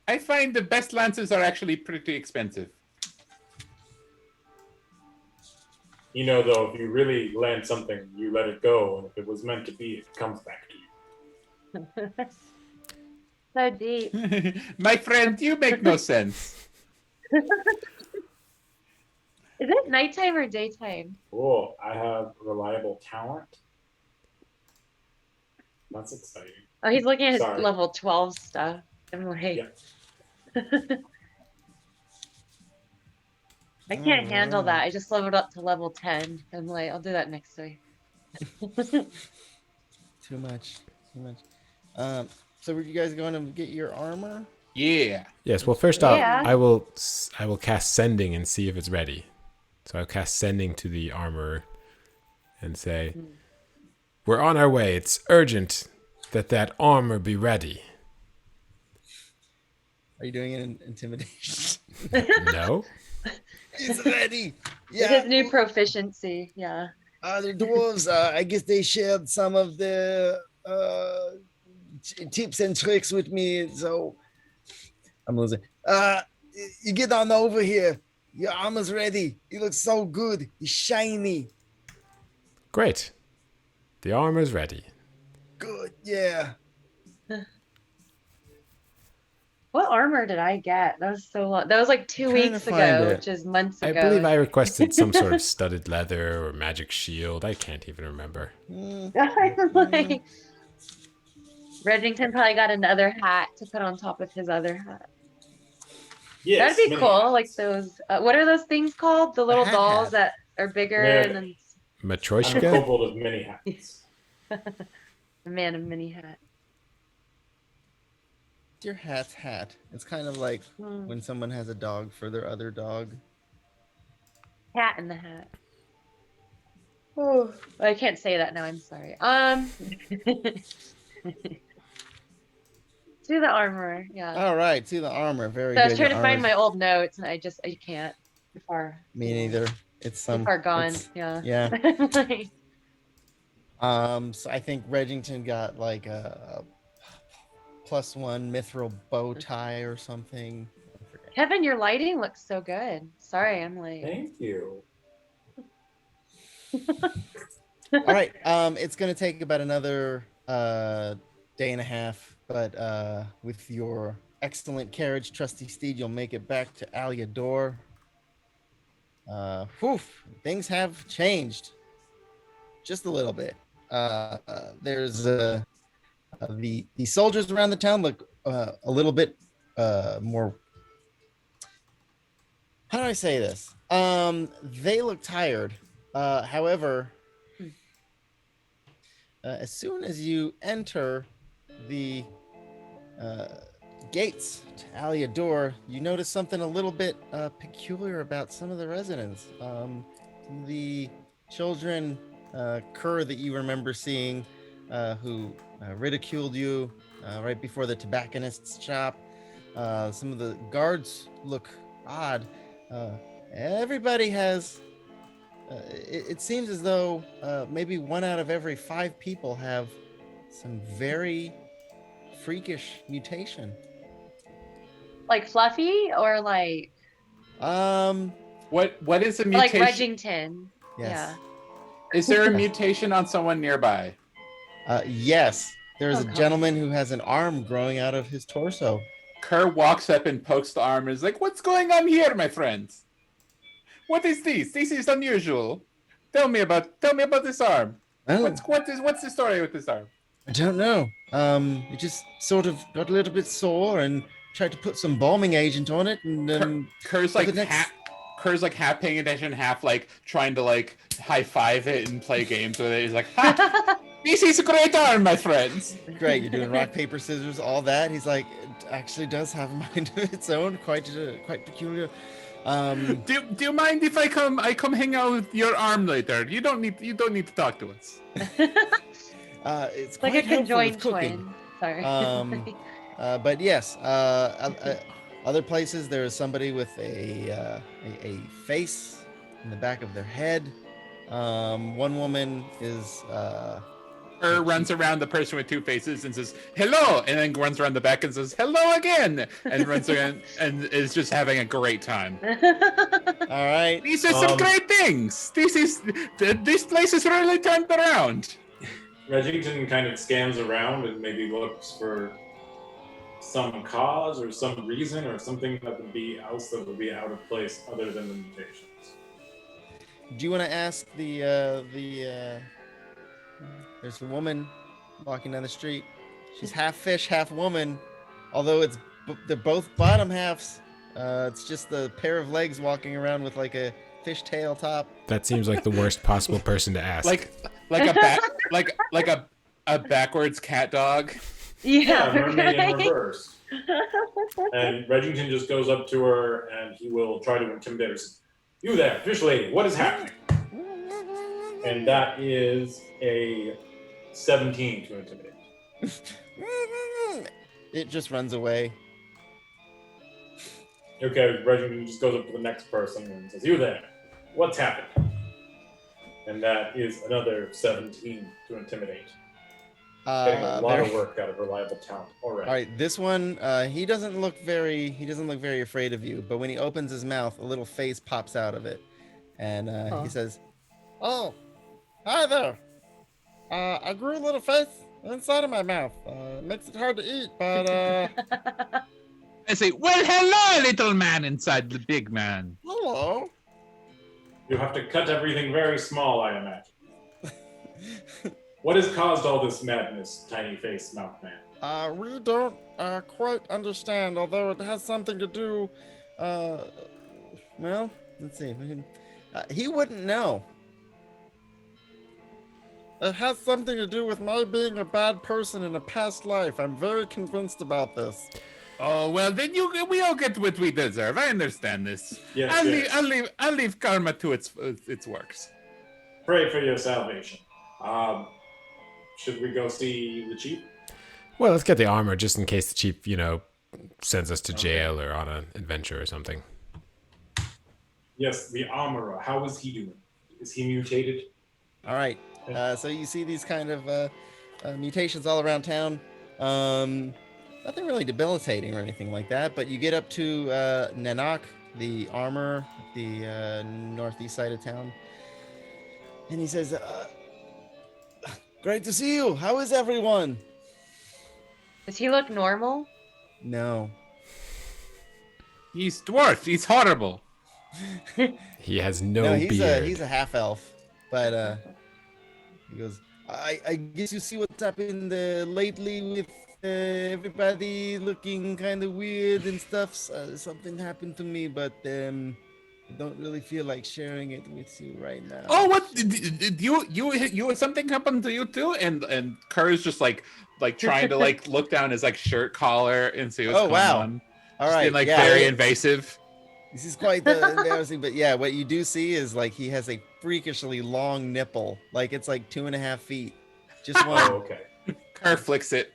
I find the best lances are actually pretty expensive. You know, though, if you really land something, you let it go, and if it was meant to be, it comes back to you. So deep. My friend, you make no sense. Is it nighttime or daytime? Oh, I have reliable talent. That's exciting. Oh, he's looking at his Sorry. level 12 stuff. I'm like, Yeah. I can't handle that. Alright. I just leveled up to level 10. I'm like, I'll do that next week. Too much. Too much. So were you guys going to get your armor? Yeah. Yes. Well, first Yeah. I will cast sending and see if it's ready. So I'll cast sending to the armorer and say, "We're on our way. It's urgent that armor be ready." Are you doing it in intimidation? No. It's ready. With his new proficiency, yeah. The dwarves, I guess they shared some of the tips and tricks with me. So I'm losing. You get on over here. Your armor's ready. It looks so good. It's shiny. Great. The armor's ready. Good. Yeah. What armor did I get? That was so long. That was like 2 Trying to weeks find ago, it. which is months I ago. believe I requested some sort of studded leather or magic shield. I can't even remember. I'm like, Redington probably got another hat to put on top of his other hat. Yes. That'd be many cool. hats. Like those, what are those things called? The little hat dolls hat. that are bigger Yeah. and then I'm a Matryoshka? kobold of many hats. the man of many hats. Your hat's hat. It's kind of like when someone has a dog for their other dog. Cat in the hat. Oh, I can't say that now. I'm sorry. To the armor, yeah. All right. See the armor. Very So I good. was trying Your to find armor's- my old notes, and I can't. Too far. Me neither. It's Too far gone. it's- Yeah. Yeah. Like, So I think Regington got like a +1 mithril bow tie or something. I forget. Kevin, your lighting looks so good. Sorry, I'm like. Thank you. All right. It's gonna take about another day and a half, but with your excellent carriage, trusty steed, you'll make it back to Aliador. Whew, things have changed just a little bit. There's the soldiers around the town look a little bit more. How do I say this? They look tired. However, as soon as you enter the gates to Aliador, you notice something a little bit peculiar about some of the residents. The children, Kerr, that you remember seeing, who ridiculed you right before the tobacconist's shop. Some of the guards look odd. Everybody has. It seems as though maybe 1 out of every 5 people have some very freakish mutation. Like Fluffy or like What is a like mutation? Regington. Yes. Is there a mutation on someone nearby? Yes. There's Oh, a God. gentleman who has an arm growing out of his torso. Kerr walks up and pokes the arm and is like, "What's going on here, my friends? What is this? This is unusual. Tell me about this arm. Oh, What's the story with this arm?" I don't know. It just sort of got a little bit sore and tried to put some balming agent on it, and Kerr's for like the next- half paying attention, half like trying to like high five it and play games with it. He's like, "Ha! This is a great arm, my friends." great. You're doing rock paper scissors, all that. He's like, it actually does have a mind of its own, quite peculiar. Do you mind if I come hang out with your arm later? You don't need to talk to us. It's like quite a helpful with conjoined cooking. twin. Sorry. But yes, other places there is somebody with a face in the back of their head. One woman is Kerr runs around the person with 2 faces and says, "Hello," and then runs around the back and says, "Hello again," and runs around and is just having a great time. all right. These are some great things. This place is really turned around. Regington kind of scans around and maybe looks for some cause or some reason or something that would be out of place other than the mutations. Do you want to ask there's a woman walking down the street. She's half fish, half woman. Although they're both bottom halves. It's just the pair of legs walking around with like a fish tail top. That seems like the worst possible person to ask. Like a like a backwards cat dog. Yeah, Yeah, mermaid in right? reverse. And Regington just goes up to her and he will try to intimidate her. You there, fish lady, what is happening? And that is a 17 to intimidate. It just runs away. Okay, Regington just goes up to the next person and says, You there, what's happened? And that is another 17 to intimidate. Getting a lot of work out of reliable talent already. All right, this one, he doesn't look very afraid of you, but when he opens his mouth, a little face pops out of it, and he says, "Oh, hi there. I grew a little face inside of my mouth. It makes it hard to eat, but I say, well, hello, little man inside the big man. hello." You have to cut everything very small, I imagine. What has caused all this madness, tiny face mouth man? We don't quite understand, although it has something to do. Well, let's see. He wouldn't know. It has something to do with my being a bad person in a past life. I'm very convinced about this. Oh well, then we all get what we deserve. I understand this. Yes, I'll leave karma to its works. Pray for your salvation. Should we go see the chief? Well, let's get the armor just in case the chief, sends us to jail or on an adventure or something. Yes, the armorer. How is he doing? Is he mutated? All right. So you see these kind of mutations all around town. Nothing really debilitating or anything like that, but you get up to Nanak, the armor, the northeast side of town, and he says, "Great to see you. How is everyone?" Does he look normal? No. He's dwarf. He's horrible. He has no beard. He's a half elf, but he goes, I guess you see what's happened lately with everybody looking kind of weird and stuff. Something happened to me, but I don't really feel like sharing it with you right now. Oh, what? Did you something happened to you too? And Kerr's just like trying to look down his shirt collar and see what's going on. All just right, being, very invasive. This is quite embarrassing, but yeah, what you do see is he has a freakishly long nipple, it's 2.5 feet. Just one. Oh, okay. Kerr flicks it.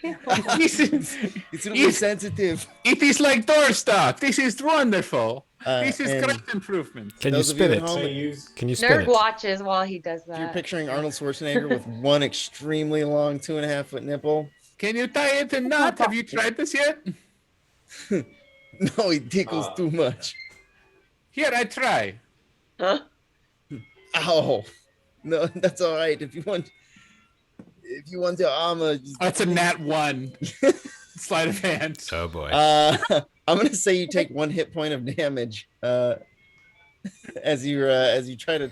It's really sensitive. It is like doorstop. This is wonderful. This is and great improvement. Can you those of you spit at it? home, Can you spit Nerd it? watches while he does You're that. picturing Arnold Schwarzenegger with one extremely long 2.5 foot nipple. Can you tie it in knot? Have you tried this yet? No, he tickles too much. Here, I try. Huh? Ow. No, that's all right. If you want your armor, That's a nat 1. Sleight of hand. Oh boy. I'm gonna say you take 1 hit point of damage as you try to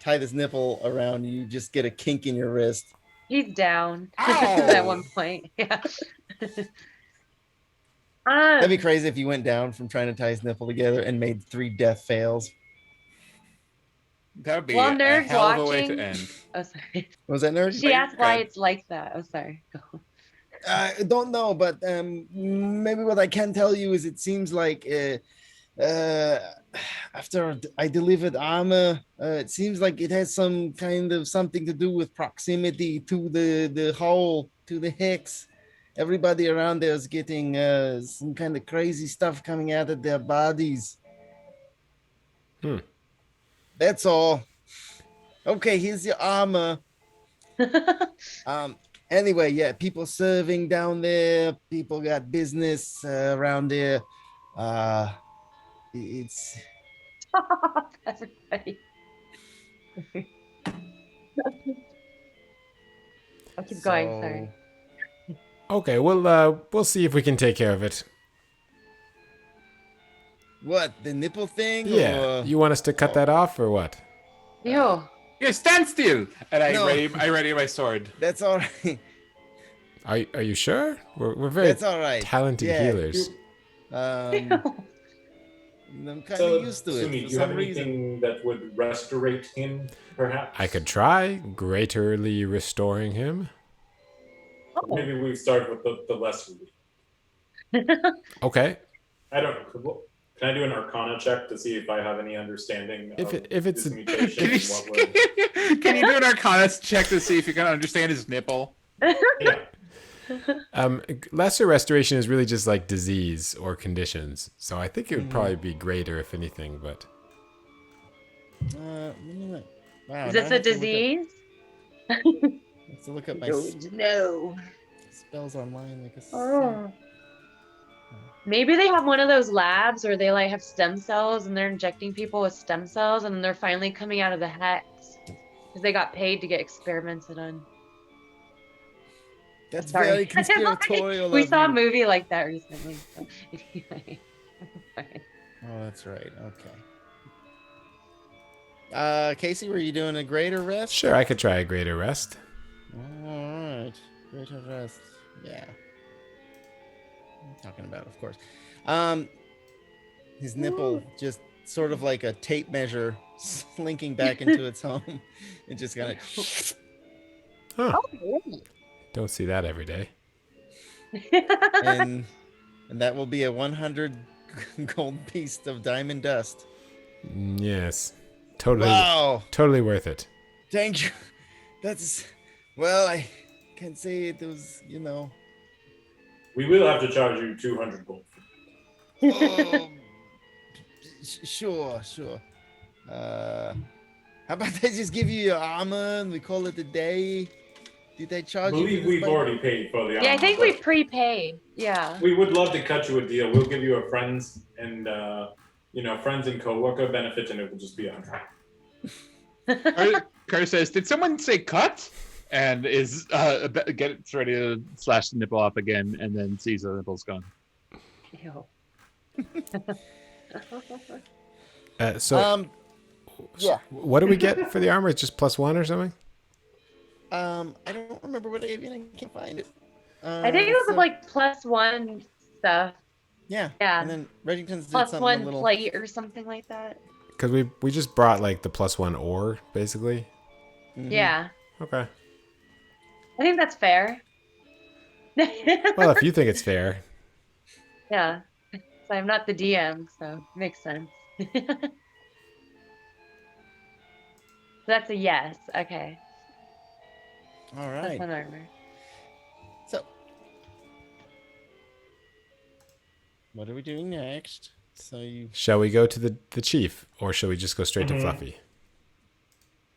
tie this nipple around. You just get a kink in your wrist. He's down Ow. at one point. Yeah. That'd be crazy if you went down from trying to tie his nipple together and made 3 death fails. That would be While a Nerd's hell of a way watching- to end. Oh, sorry. What was that, nerd? She asked why Good. it's like that. Oh, sorry. Go. I don't know, but maybe what I can tell you is it seems like after I delivered armor, it seems like it has some kind of something to do with proximity to the hole, to the hex. Everybody around there is getting some kind of crazy stuff coming out of their bodies. That's all. Okay, here's your armor. Anyway, yeah, people serving down there. People got business around there. It's Everybody. I'll keep going. Sorry. Okay, we'll see if we can take care of it. What, the nipple thing? Yeah. Or... You want us to cut that off or what? Ew. Yeah, stand still. And I No. ready my sword. That's all right. Are you sure? We're very That's all right. talented Yeah. healers. I'm kind of So, used to it Sumi, for do you have some reason. anything that would restorate him, perhaps? I could try greaterly restoring him. Maybe we start with the lesser weak. Okay. I don't know. Can I do an Arcana check to see if I have any understanding If of it's this a- mutation? Can you, and what would... can you do an Arcana check to see if you can understand his nipple? Yeah. Lesser restoration is really just like disease or conditions. So I think it would probably be greater if anything, but Wow. Is now this I a have to look up- disease? I have to look up my No. spells online. Like a Oh. Maybe they have one of those labs where they like have stem cells and they're injecting people with stem cells and they're finally coming out of the hex because they got paid to get experimented on. That's Sorry. very conspiratorial. We of saw a you. movie like that recently. So anyway. Oh, that's right. Okay. Casey, were you doing a greater rest? sure, I could try a greater rest. All right. Greater rest. Yeah. I'm talking about, of course. His nipple just sort of like a tape measure slinking back into its home. It just kind of. Huh. Oh, Don't see that every day. and that will be a 100 gold piece of diamond dust. Yes. Totally Wow. totally worth it. Thank you. That's, well, I can't say it was, We will have to charge you 200 gold. Oh, sure. How about they just give you your armor and we call it a day? Did they I charge you? believe for this we've fight? already paid for the Yeah, I armor, think we but prepaid. Yeah. we would love to cut you a deal. We'll give you a friends and friends and co-worker benefit, and it will just be 100. Kerr says, "Did someone say cut?" And is gets ready to slash the nipple off again, and then sees the nipple's gone. Ew. So Yeah. what do we get for the armor? It's just +1 or something? I don't remember what I can't find it. I think it was like +1 stuff. Yeah. Yeah. And then Reddington's did Plus something one a little. plate or something like that. Because we just brought like the +1 ore, basically. Mhm. Yeah. Okay. I think that's fair. Well, if you think it's fair. Yeah. So I'm not the DM, so it makes sense. That's a yes. Okay. All That's right. an armor. So, what are we doing next? So you. Shall we go to the chief, or shall we just go straight to Fluffy?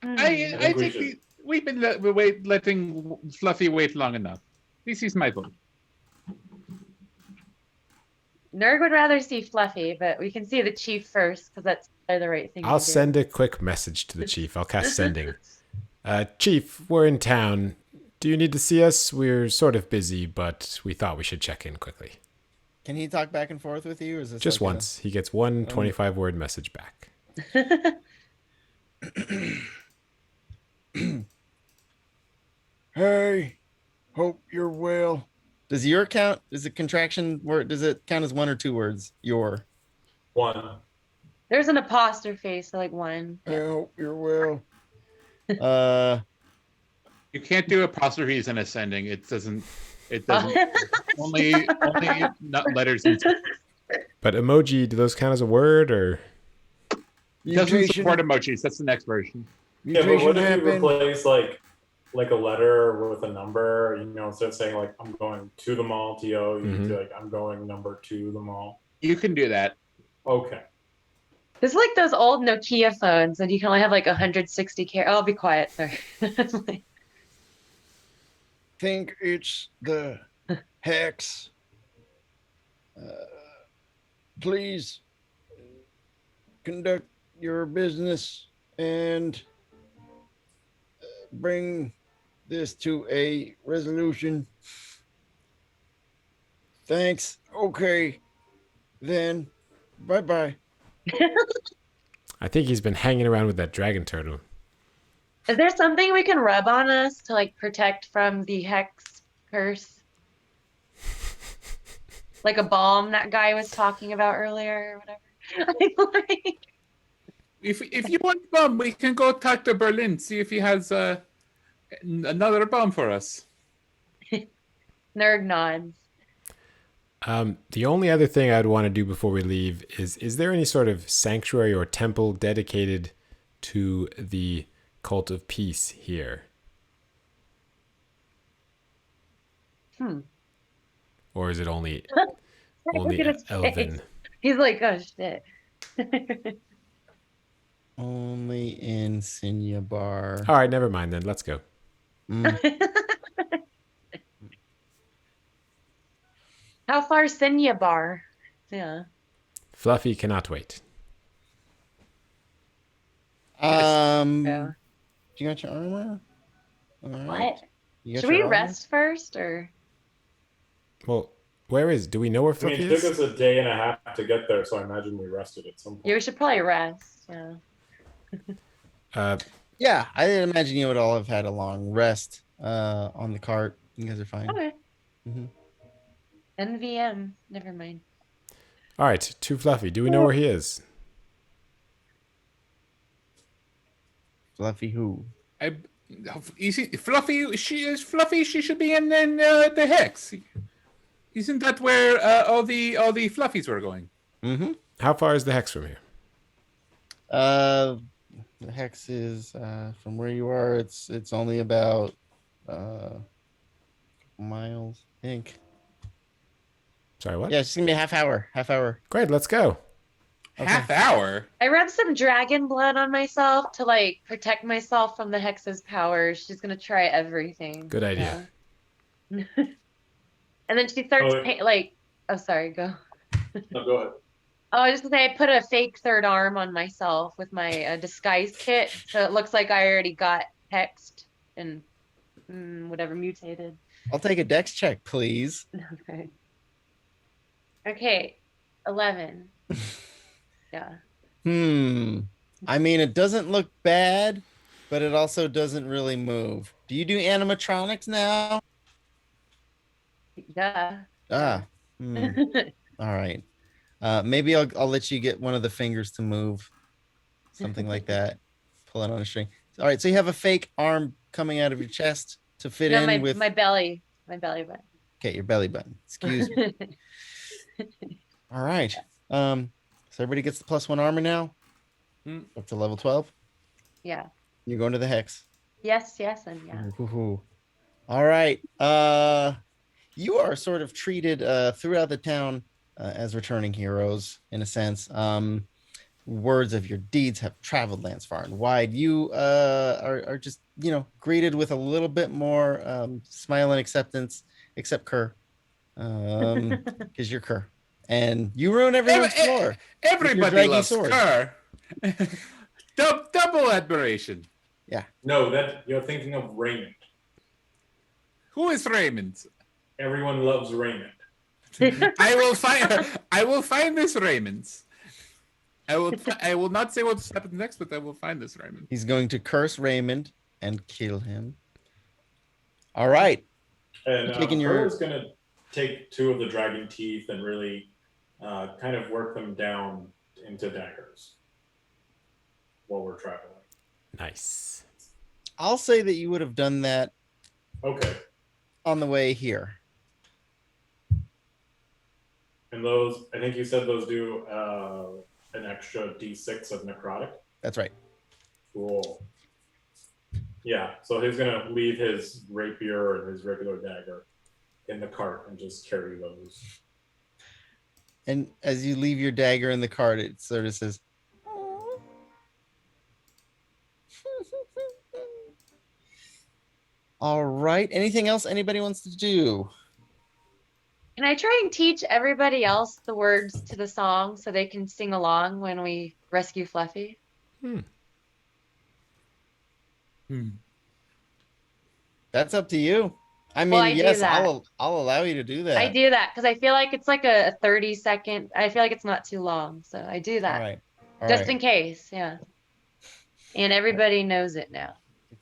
I think we think should. we've been letting Fluffy wait long enough. This is my vote. Nerg would rather see Fluffy, but we can see the chief first because that's the right thing I'll to do. send a quick message to the chief. I'll cast sending. Chief, we're in town. Do you need to see us? We're sort of busy, but we thought we should check in quickly. Can he talk back and forth with you? Or is this Just like once. He gets one 25-word message back. Hey, hope you're well. Does your count? Is it contraction word? Does it count as 1 or 2 words? Your. 1. There's an apostrophe, so like 1. I hope you're well. You can't do apostrophes in ascending. It doesn't. only not letters. And But emoji, do those count as a word, or? it doesn't Mutation, support emojis. That's the next version. Yeah, but mutation what if you happened. replace like a letter with a number? Instead of saying like I'm going to the mall, to you can say like I'm going number 2 the mall. You can do that. Okay. It's like those old Nokia phones and you can only have like 160 characters. I'll be quiet, sorry. Think it's the hex. Please conduct your business and bring this to a resolution. Thanks. Okay. Then Bye-bye. I think he's been hanging around with that dragon turtle. Is there something we can rub on us to like protect from the hex curse? Like a balm that guy was talking about earlier or whatever. Like, If you want bomb, we can go talk to Berlin, see if he has another bomb for us. nerd nods. The only other thing I'd want to do before we leave is there any sort of sanctuary or temple dedicated to the cult of peace here? Or is it only Look at his elven? face. He's like, oh shit. Only in Cinnabar. All right, never mind then. Let's go. How far Senya bar? Yeah. Fluffy cannot wait. Yeah. Do you got your armor? All right. What? You got Should we your armor? rest first or? Well, do we know where I mean, Fluffy it took is? us a day and a half to get there, so I imagine we rested at some point. Yeah, we should probably rest. Yeah. Yeah, I didn't imagine you would all have had a long rest on the cart. You guys are fine. Okay. Mhm. NVM. Never mind. All right, to Fluffy. Do we know where he is? Fluffy who? Fluffy. She is Fluffy. She should be in the hex. Isn't that where all the fluffies were going? Mm-hmm. How far is the hex from here? The hex is from where you are. It's only about miles, I think. Sorry, what? Yeah, it's gonna be a half hour. Half hour. Great, let's go. Half hour. I rubbed some dragon blood on myself to like protect myself from the hex's powers. She's gonna try everything. Good idea. Yeah. And then she starts Oh, like, oh, sorry, go. No, go ahead. Oh, I was just gonna say I put a fake third arm on myself with my disguise kit, so it looks like I already got hexed and whatever mutated. I'll take a dex check, please. Okay. Okay, 11. Yeah. I mean, it doesn't look bad, but it also doesn't really move. Do you do animatronics now? Yeah. Ah. All right. Maybe I'll let you get one of the fingers to move, something like that. Pull it on a string. All right. So you have a fake arm coming out of your chest to fit No, in with my belly button. okay, your belly button. Excuse me. All right. So everybody gets the +1 armor now. Up to level 12. Yeah. You're going to the hex. Yes, and yeah. Ooh. All right. You are sort of treated throughout the town as returning heroes, in a sense. Words of your deeds have traveled lands far and wide. You are just, greeted with a little bit more smile and acceptance, except Kerr, because you're Kerr. And you ruin everyone's floor. Everybody draggy loves sword. Kerr. Double admiration. No, that you're thinking of Raymond. Who is Raymond? Everyone loves Raymond. I will find this Raymond. I will not say what's happened next, but I will find this Raymond. He's going to curse Raymond and kill him. All right. And taking your- Kerr's going to take 2 of the dragon teeth and really kind of work them down into daggers while we're traveling. Nice. I'll say that you would have done that Okay. on the way here. And those, I think you said those do an extra d6 of necrotic. That's right. Cool. Yeah, so he's going to leave his rapier and his regular dagger in the cart and just carry those. And as you leave your dagger in the cart, it sort of says, all right. Anything else anybody wants to do? Can I try and teach everybody else the words to the song so they can sing along when we rescue Fluffy? That's up to you. I mean, Well, I do yes, that. I'll allow you to do that. I do that because I feel like it's like a 30-second. I feel like it's not too long, so I do All that right. All just right. in case. Yeah, and everybody knows it now.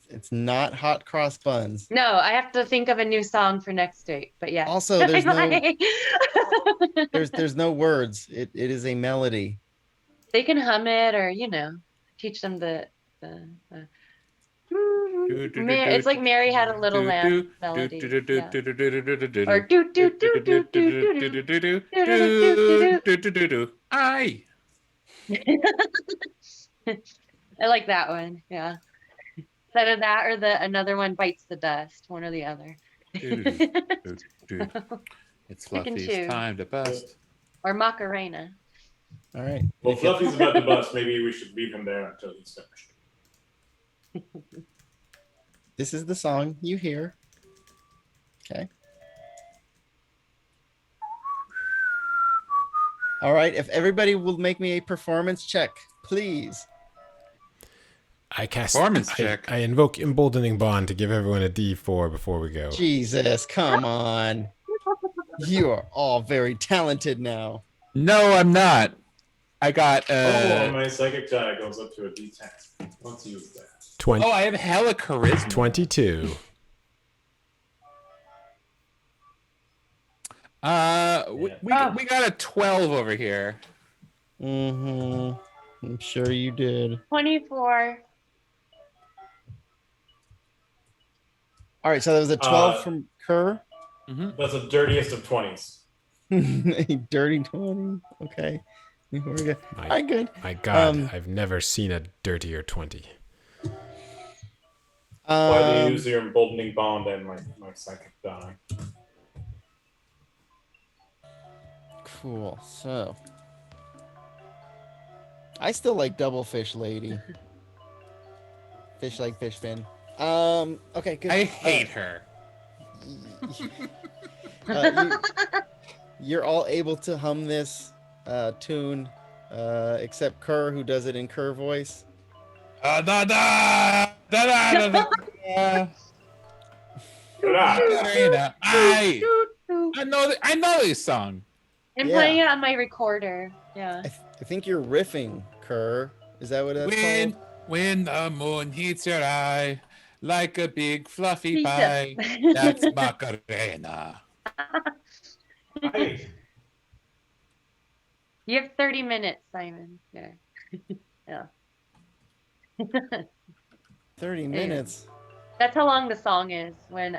It's not hot cross buns. No, I have to think of a new song for next week. But yes, Also, there's no words. It is a melody. they can hum it or teach them the it's like Mary had a little lamb melody. Yeah. Or do do do do do do do do do do do do. Aye. I like that one. Yeah. Either that or the another one bites the dust, one or the other. It's Pick and Fluffy's choose. time to bust. Or Macarena. All right. Well, Fluffy's about to bust. Maybe we should leave him there until he's finished. This is the song you hear. Okay. All right. If everybody will make me a performance check, please. I cast. Performance check. I invoke Emboldening Bond to give everyone a D4 before we go. Jesus, come on. You are all very talented now. No, I'm not. I got. My psychic die goes up to a D10. Let's use that. 20, I have hella charisma. 22. We got a 12 over here. Mm-hmm. I'm sure you did. 24. All right, so there was a 12 from Kerr. That's the dirtiest of 20s. A dirty 20. Okay. We're good. All right, good. My God, I've never seen a dirtier 20. Why do you use your emboldening bond and my psychic die? Cool. So I still like double fish lady. Fish like fish fin. Okay, good. I hate her. You're all able to hum this tune, except Kerr, who does it in Kerr voice. Da da da da da da. I know this song. I'm playing it on my recorder. Yeah. I think you're riffing, Kerr. Is that what that's called? When the moon heats your eye like a big fluffy pie, that's Macarena. You have 30 minutes, Simon. Yeah. Yeah. 30 minutes. That's how long the song is when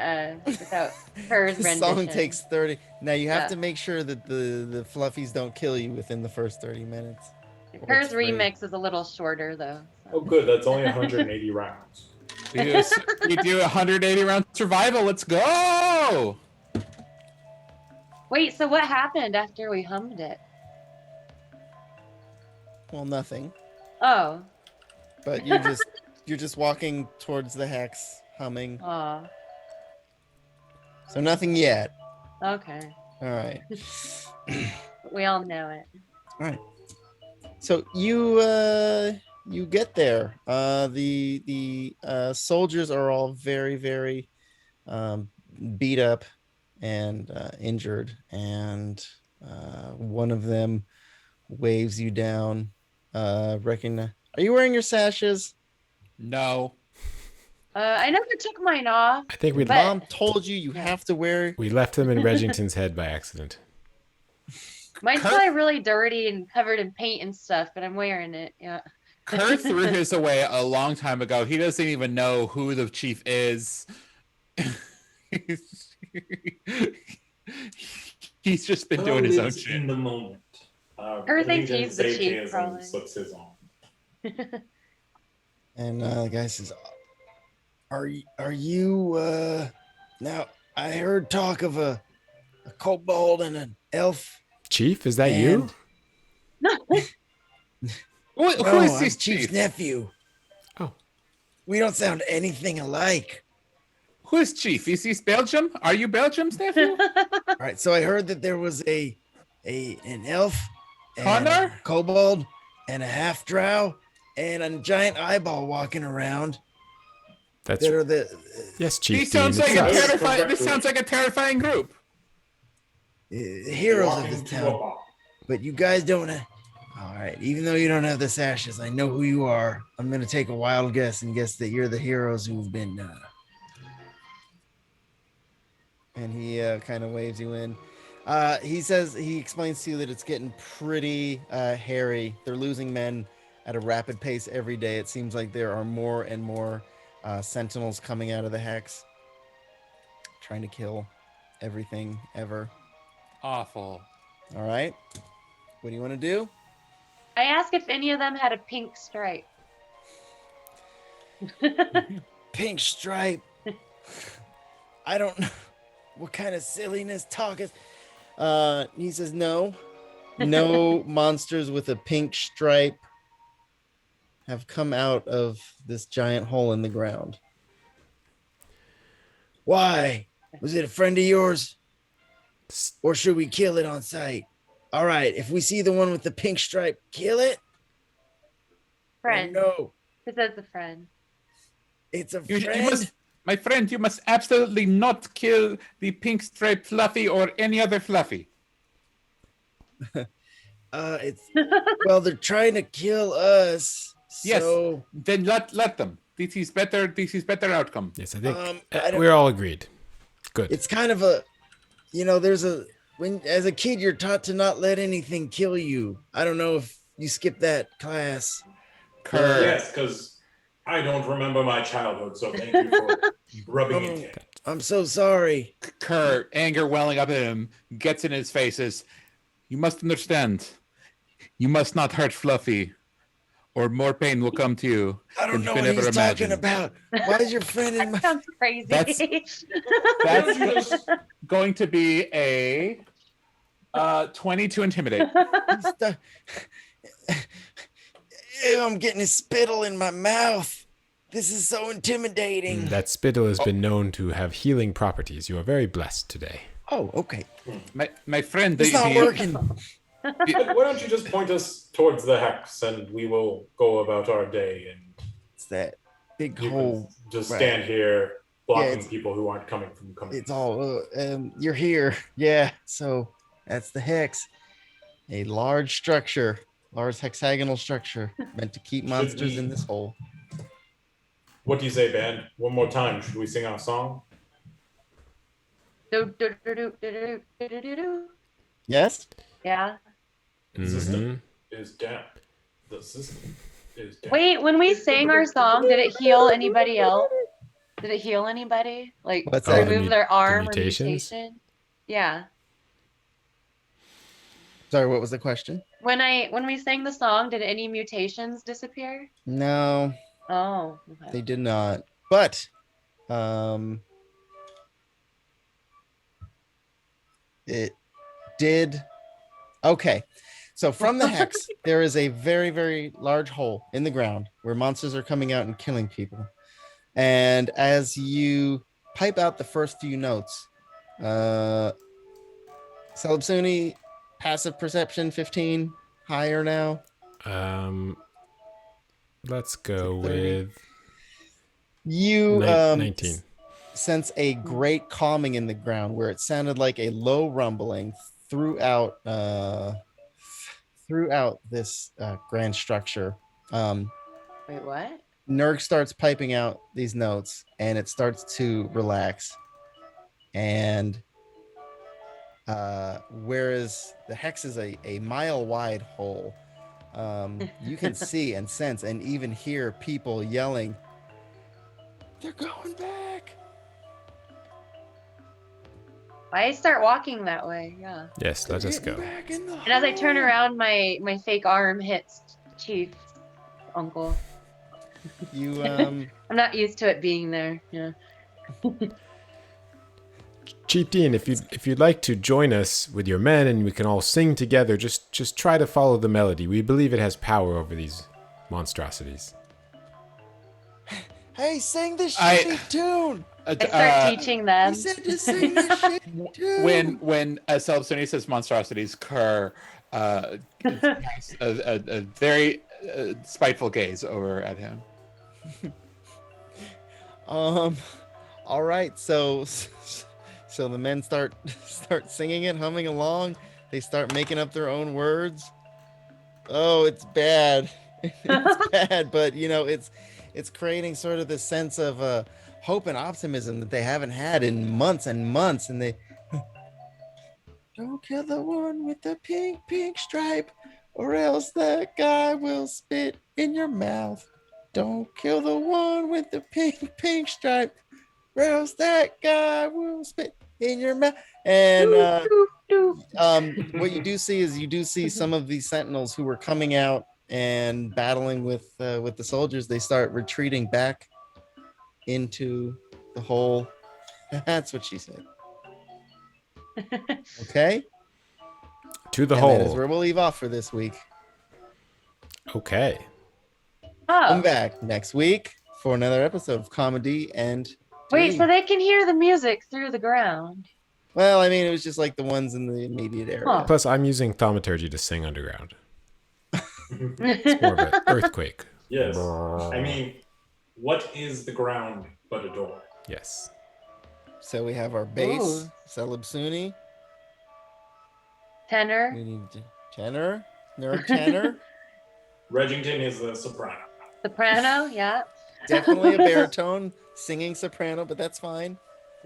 without Kerr's The rendition. song takes 30. Now you have to make sure that the fluffies don't kill you within the first 30 minutes. Kerr's remix is a little shorter though. So. Oh, good. That's only 180 rounds. We do 180 round survival. Let's go. Wait, so what happened after we hummed it? Well, nothing. Oh. But you're just walking towards the hex, humming. Aw. So nothing yet. Okay. All right. We all know it. All right. So you get there. The soldiers are all very, very beat up and injured, and one of them waves you down. Recognize. Are you wearing your sashes? No. I never took mine off. I think Mom told you have to wear. We left them in Regington's head by accident. Mine's probably really dirty and covered in paint and stuff, but I'm wearing it. Yeah. Kerr threw his away a long time ago. He doesn't even know who the chief is. He's just been doing his own shit. In the moment. Kerr thinks he's the chief, probably. Slips his on. And the guy says, "Are you now? I heard talk of a kobold and an elf. Chief, is that you? Who is I'm this Chief's nephew. Oh, we don't sound anything alike. Who is Chief? Is he Belgium? Are you Belgium's nephew? All right. So I heard that there was an elf, and Connor? a kobold, and a half drow, and a giant eyeball walking around. That's that are the yes, Chief This Dean. sounds It's like a us. terrifying. This sounds like a terrifying group. heroes of Walk this into town. a bar. But you guys don't. All right. Even though you don't have the sashes, I know who you are. I'm gonna take a wild guess and guess that you're the heroes who've been. And he kind of waves you in. He explains to you that it's getting pretty hairy. They're losing men at a rapid pace every day. It seems like there are more and more sentinels coming out of the hex, trying to kill everything ever. Awful. All right. What do you want to do? I asked if any of them had a pink stripe. Pink stripe. I don't know what kind of silliness talk is. He says no. No monsters with a pink stripe have come out of this giant hole in the ground. Why? Was it a friend of yours? Or should we kill it on sight? All right, if we see the one with the pink stripe, kill it. Or Friend. no, It says the friend. it's a You friend. must, my friend. You must absolutely not kill the pink striped Fluffy or any other Fluffy. It's well, they're trying to kill us. Yes. So Then let them. This is better. This is better outcome. Yes, I think I don't- we're all agreed. Good. it's kind of a, there's a when as a kid you're taught to not let anything kill you. I don't know if you skipped that class. Kerr. Yes, because I don't remember my childhood, so thank you for rubbing it in. I'm so sorry. Kerr, anger welling up in him, gets in his faces. You must understand. You must not hurt Fluffy, or more pain will come to you. I don't than know you what can he's ever talking imagine. about. Why is your friend in my That sounds crazy. That's going to be a 20 to intimidate. stu- Ew, I'm getting his spittle in my mouth. This is so intimidating. That spittle has been known to have healing properties. You are very blessed today. Oh, okay. My friend, It's not working. Why don't you just point us towards the hex and we will go about our day and It's that big you hole. can just right. stand here blocking it's- people who aren't coming from coming. It's all. You're here. Yeah. So that's the hex. A large structure, large hexagonal structure meant to keep monsters in this hole. What do you say, band? One more time. Should we sing our song? Do, do, do, do, do, do, do, do, do. Yes. Yeah. The system is down. The system is down. Wait, when we sang our song, did it heal anybody else? Did it heal anybody? Like What's that? remove their arm or mutations? mutation? Yeah. Sorry. What was the question? When we sang the song, did any mutations disappear? No, Oh. Okay. they did not. But, it did. Okay. So from the hex, there is a very, very large hole in the ground where monsters are coming out and killing people. And as you pipe out the first few notes, Celebsuni, passive perception 15, higher now. Let's go 30. with You 19. sense a great calming in the ground where it sounded like a low rumbling throughout this grand structure. Wait, what? Nurg starts piping out these notes and it starts to relax. And whereas the hex is a mile wide hole, you can see and sense and even hear people yelling, "They're going back." I start walking that way. Yeah. Yes, let us go. Back in the And as I turn hole." around, my fake arm hits Chief's uncle. You I'm not used to it being there. Yeah. Chief Dean, if you'd like to join us with your men and we can all sing together, just try to follow the melody. We believe it has power over these monstrosities. Hey, sing this I- shitty tune. I start teaching them. He said to sing this shitty tune. When Celebsuni says monstrosities, Kerr casts a very spiteful gaze over at him. All right. So the men start singing it, humming along. They start making up their own words. Oh, it's bad. It's bad, but it's creating sort of this sense of hope and optimism that they haven't had in months and months. And they don't kill the one with the pink stripe, or else that guy will spit in your mouth. Don't kill the one with the pink stripe, or else that guy will spit in your mouth. And what you do see is some of these sentinels who were coming out and battling with the soldiers. They start retreating back into the hole. That's what she said. Okay. To the And that is hole. where we'll leave off for this week. Okay. Come Oh, back next week for another episode of Comedy and wait, D. so they can hear the music through the ground. Well, I mean, it was just like the ones in the immediate area. Huh. Plus, I'm using thaumaturgy to sing underground. It's more of an earthquake. Yes. I mean, what is the ground but a door? Yes. So we have our bass, Ooh. Celebsuni. Tenor. We need tenor, nerd tenor. Regington is the soprano. Soprano, yeah. Definitely a baritone singing soprano, but that's fine.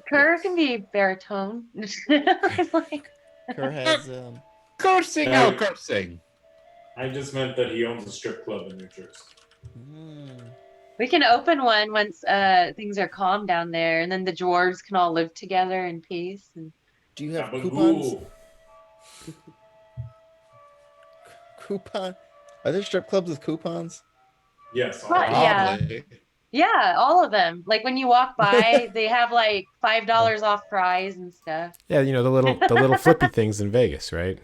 Kerr can be baritone. Like, Kerr has Cursing, No. no cursing. I just meant that he owns a strip club in New Jersey. we can open one once things are calm down there, and then the dwarves can all live together in peace. And do you have But coupons? ooh, Coupon? Are there strip clubs with coupons? yes. Right, yeah. Probably. yeah, all of them. Like when you walk by, they have like $5 off fries and stuff. Yeah, you know, the little flippy things in Vegas, right?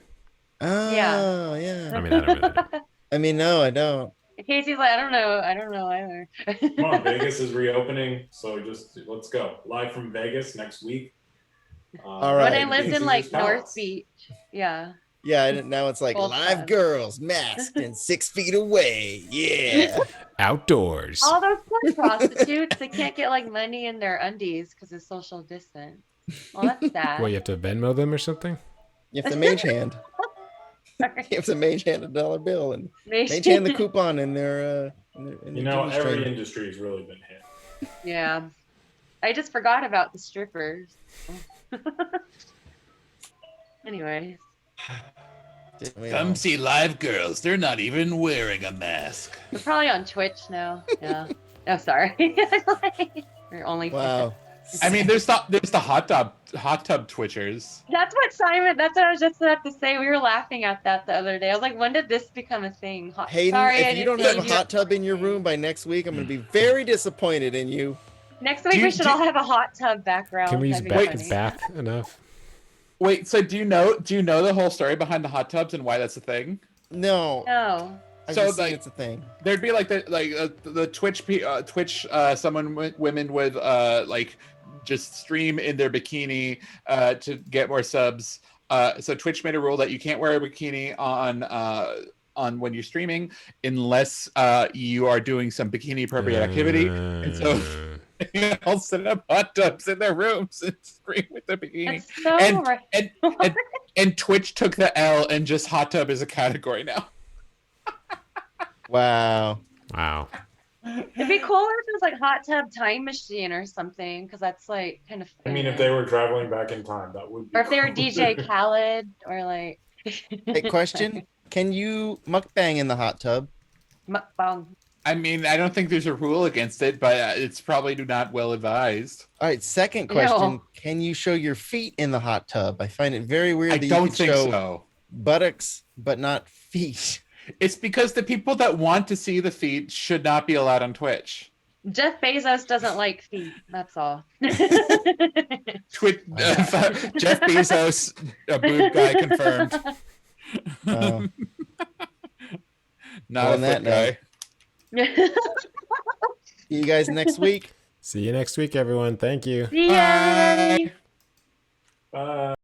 Oh, Yeah. yeah. I mean, I don't really know. I mean, no, I don't. Casey's like, I don't know either. Come on, Vegas is reopening, so just let's go. Live from Vegas next week. All When right. I lived in Casey's like North Palace. Beach, yeah. Yeah, and now it's like Full live time. girls masked and 6 feet away. Yeah. Outdoors. All those poor prostitutes, they can't get like money in their undies because of social distance. Well, that's sad. What, you have to Venmo them or something? You have to mage hand. Sorry. You have to mage hand $1 bill and Maybe- mage hand the coupon in their You know, jimmy every string. industry has really been hit. Yeah. I just forgot about the strippers. Anyways. Come see live girls. They're not even wearing a mask. We're probably on Twitch now. Yeah. Oh, sorry. We're only. Wow. I mean, there's the hot tub twitchers. That's what I was just about to say. We were laughing at that the other day. I was like, when did this become a thing? Hayden, Sorry, I if you didn't don't have a mean to- hot tub in your room by next week, I'm going to be very disappointed in you. Next week Do you- we should do- all have a hot tub background. Can we use That'd be funny. bath enough? Wait, so do you know the whole story behind the hot tubs and why that's a thing? No. No. I've So, just seen like- it's a thing. There'd be like the Twitch women would like just stream in their bikini to get more subs. So Twitch made a rule that you can't wear a bikini on when you're streaming unless you are doing some bikini appropriate activity. And so they all set up hot tubs in their rooms and stream with their bikini. That's so And- right. And Twitch took the L and just hot tub is a category now. Wow. Wow. It'd be cooler if it was like hot tub time machine or something, because that's like kind of. I mean, if fun. they were traveling back in time, that would be Or if they were cool. DJ Khaled or like. Hey, question. Can you mukbang in the hot tub? Mukbang. I mean, I don't think there's a rule against it, but it's probably not well advised. All right. Second question. Can you show your feet in the hot tub? I find it very weird I that you don't could think show so. buttocks but not feet. It's because the people that want to see the feet should not be allowed on Twitch. Jeff Bezos doesn't like feet. That's all. Twitch, Jeff Bezos, a boob guy confirmed. Not On a that foot guy. note. See you guys next week. See you next week, everyone. Thank you. See ya. Bye.